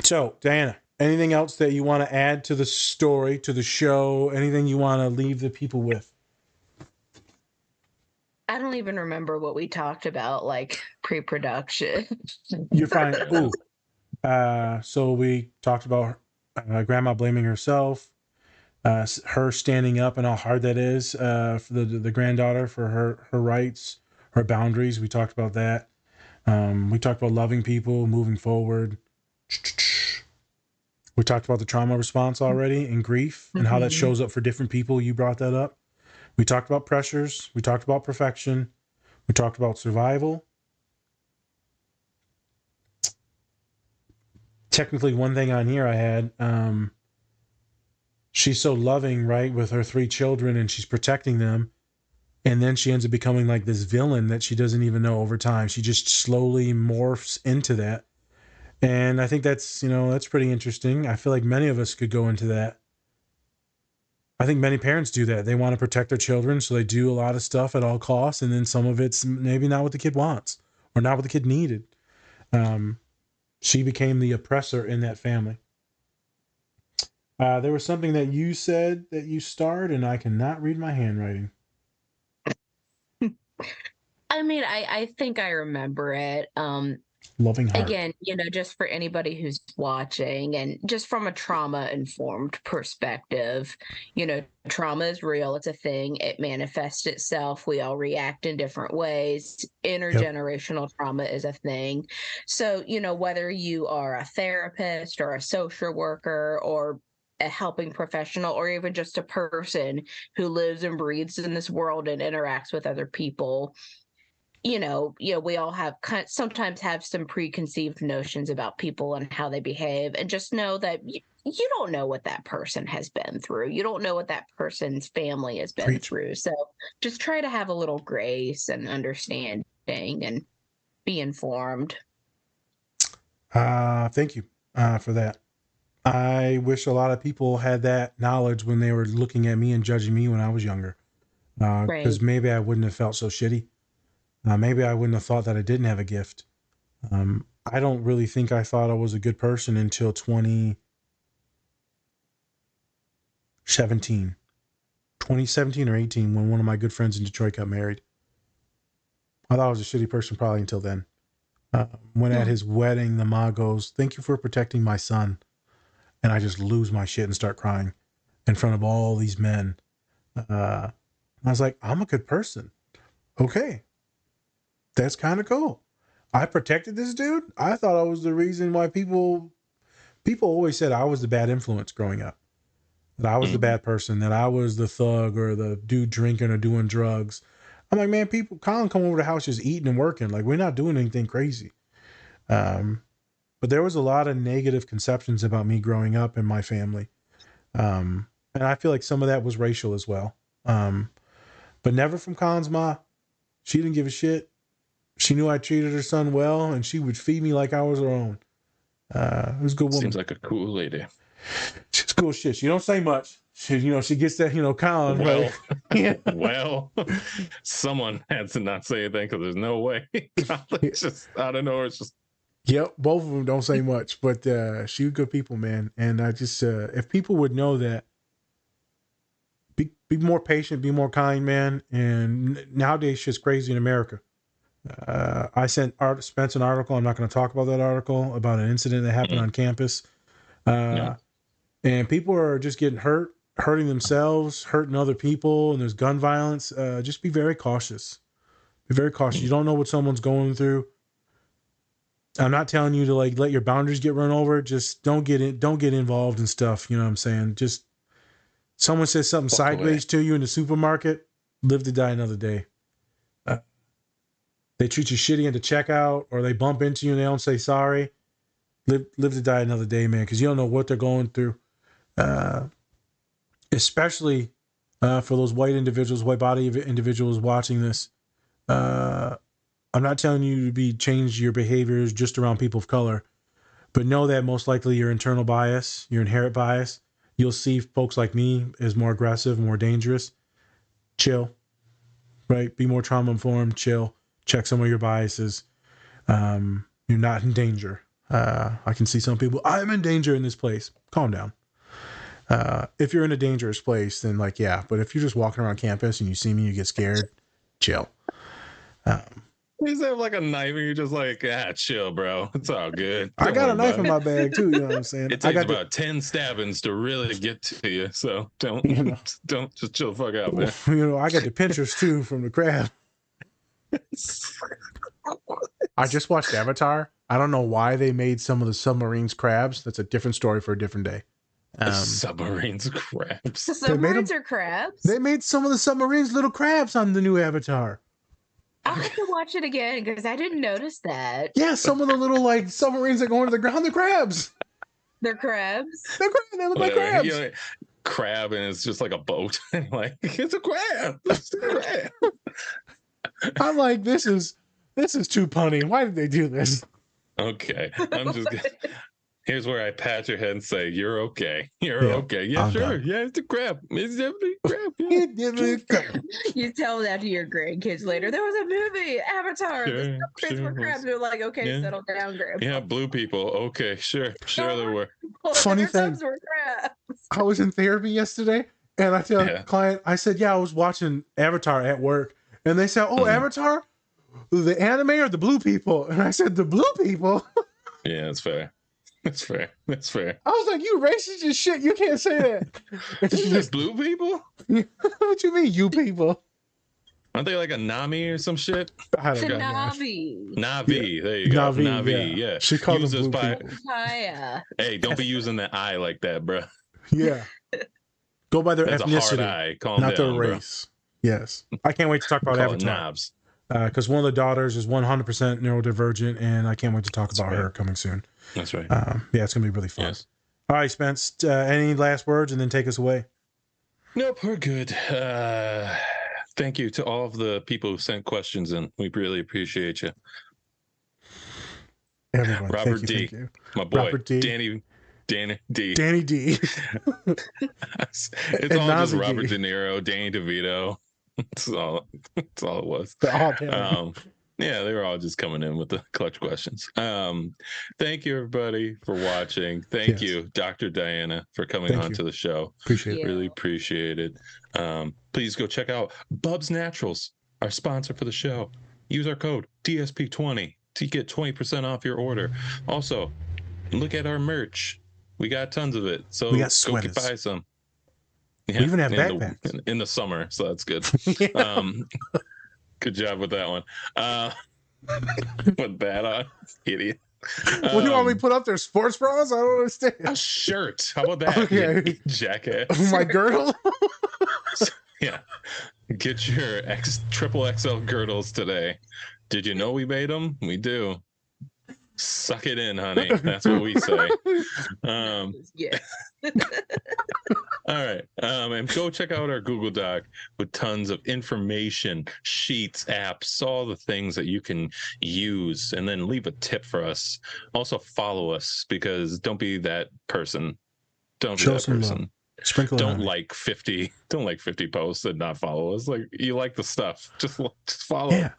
So, Diana, anything else that you want to add to the story, to the show? Anything you want to leave the people with? I don't even remember what we talked about, like pre-production. You're fine. Ooh. So we talked about grandma blaming herself, her standing up and how hard that is for the granddaughter, for her rights, her boundaries. We talked about that. We talked about loving people, moving forward. We talked about the trauma response already and grief and how that shows up for different people. You brought that up. We talked about pressures. We talked about perfection. We talked about survival. Technically, one thing on here I had, she's so loving, right, with her 3 children, and she's protecting them. And then she ends up becoming like this villain that she doesn't even know over time. She just slowly morphs into that. And I think that's pretty interesting. I feel like many of us could go into that. I think many parents do that. They want to protect their children, so they do a lot of stuff at all costs, and then some of it's maybe not what the kid wants or not what the kid needed. She became the oppressor in that family. There was something that you said that you starred, and I cannot read my handwriting. I mean, I think I remember it. Loving heart. Again, just for anybody who's watching and just from a trauma-informed perspective, trauma is real. It's a thing. It manifests itself. We all react in different ways. Intergenerational trauma is a thing. So, whether you are a therapist or a social worker or a helping professional or even just a person who lives and breathes in this world and interacts with other people, we all sometimes have some preconceived notions about people and how they behave, and just know that you don't know what that person has been through. You don't know what that person's family has been through. So just try to have a little grace and understanding and be informed. Thank you for that. I wish a lot of people had that knowledge when they were looking at me and judging me when I was younger. Because maybe I wouldn't have felt so shitty. Maybe I wouldn't have thought that I didn't have a gift. I don't really think I thought I was a good person until 2017 or 18, when one of my good friends in Detroit got married. I thought I was a shitty person probably until then. When at his wedding, the ma goes, "Thank you for protecting my son." And I just lose my shit and start crying in front of all these men. I was like, I'm a good person. Okay. That's kind of cool. I protected this dude. I thought I was the reason why people always said I was the bad influence growing up. That I was the bad person, that I was the thug or the dude drinking or doing drugs. I'm like, man, Colin come over the house just eating and working. Like, we're not doing anything crazy. But there was a lot of negative conceptions about me growing up in my family. And I feel like some of that was racial as well. But never from Colin's ma. She didn't give a shit. She knew I treated her son well, and she would feed me like I was her own. It was a good woman. Seems like a cool lady. She's cool shit. She don't say much. She gets that, Colin. Well, yeah. Well, someone had to not say anything because there's no way. It's just out of nowhere. It's just. Yep, both of them don't say much, but she was good people, man. And I just, if people would know that, be more patient, be more kind, man. And nowadays, shit's crazy in America. I sent Spence an article. I'm not going to talk about that article, about an incident that happened on campus. And people are just getting hurting themselves, hurting other people, and there's gun violence. Just be very cautious. Be very cautious. You don't know what someone's going through. I'm not telling you to let your boundaries get run over. Just don't get involved in stuff. You know what I'm saying? Just someone says something sideways to you in the supermarket, live to die another day. They treat you shitty at the checkout, or they bump into you and they don't say sorry. Live to die another day, man, because you don't know what they're going through. Especially for those white body individuals watching this. I'm not telling you to change your behaviors just around people of color, but know that most likely your internal bias, your inherent bias, you'll see folks like me as more aggressive, more dangerous. Chill, right? Be more trauma informed. Chill. Check some of your biases. You're not in danger. I can see some people, I'm in danger in this place. Calm down. If you're in a dangerous place, then yeah. But if you're just walking around campus and you see me, you get scared, chill. You just have a knife and you're just chill, bro. It's all good. I got a knife in my bag too. You know what I'm saying? It takes about 10 stabbings to really get to you. So don't just chill the fuck out, man. I got the pinchers too from the crab. I just watched Avatar. I don't know why they made some of the submarines crabs. That's a different story for a different day. Submarines crabs. The submarines are crabs? They made some of the submarines little crabs on the new Avatar. I'll have to watch it again because I didn't notice that. Yeah, some of the little submarines that go into the ground, they're crabs. They're crabs? They look like crabs. Crab, and it's just like a boat. It's a crab. It's a crab. I'm like, this is too punny. Why did they do this? Okay, I'm just Here's where I pat your head and say, "You're okay. You're okay. Yeah, I'm sure. done. Yeah, it's a crap. It's definitely crap. Yeah. You tell that to your grandkids later. There was a movie, Avatar. Sure, The submarines were crabs. They're like, okay, Yeah. settle down, Grandpa. Yeah, blue people. Okay, sure there were. Funny thing. Subs were crabs. I was in therapy yesterday, and I tell a client, I said, "Yeah, I was watching Avatar at work," and they said, "Oh, Avatar, the anime or the blue people?" And I said, "The blue people." Yeah, that's fair. That's fair. That's fair. I was like, "You racist as shit! You can't say that." Isn't this blue people? What you mean, you people? Aren't they like a Nami or some shit? I don't know. Navi. Navi. Yeah. There you go. Navi, Navi. Yeah. She called Use them us blue by. people. Hiya. Hey, don't be using that I like that, bro. Yeah. Go by their That's ethnicity, a hard I. Calm not down, their race. Yes. I can't wait to talk about Call it Avatar. knobs. Because one of the daughters is 100% neurodivergent, and I can't wait to talk about her coming soon. That's right. Yeah, it's going to be really fun. Yes. All right, Spence, any last words and then take us away? Nope, we're good. Thank you to all of the people who sent questions in. We really appreciate you. Everyone, Robert thank you. My boy. Robert D. Danny D. Danny D. It's And all just Nazi Robert D. De Niro, Danny DeVito. That's all it was. They're all Danny. Yeah, they were all just coming in with the clutch questions. Thank you, everybody, for watching. Thank you, Dr. Diana, for coming on to the show. Appreciate it. Really appreciate it. Please go check out Bub's Naturals, our sponsor for the show. Use our code DSP20 to get 20% off your order. Also, look at our merch. We got tons of it. So We got go sweaters. buy some. We even have backpacks. In the summer, so that's good. Good job with that one. Put that on, idiot. What do you want me to put up there? Sports bras? I don't understand. A shirt. How about that? Okay. You jackass. My girdle? Yeah. Get your triple XL girdles today. Did you know we made them? We do. Suck it in, honey. That's what we say. Yeah. All right. And go check out our Google Doc with tons of information, sheets, apps, all the things that you can use, and then leave a tip for us. Also follow us, because don't be that person. Don't be that person. Sprinkle don't like 50 posts and not follow us. Like, you like the stuff. Just follow. Yeah.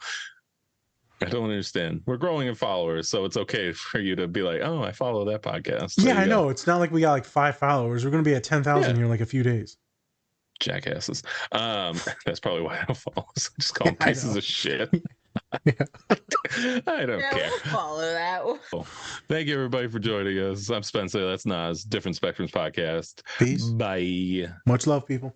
I don't understand. We're growing in followers, so it's okay for you to be like, "Oh, I follow that podcast." Yeah, I know. It's not like we got like 5 followers. We're going to be at 10,000 here in like a few days. Jackasses. That's probably why I don't follow us. Just call them pieces of shit. I don't care. We'll follow that. Thank you, everybody, for joining us. I'm Spencer. That's Nas. Different Spectrums Podcast. Peace. Bye. Much love, people.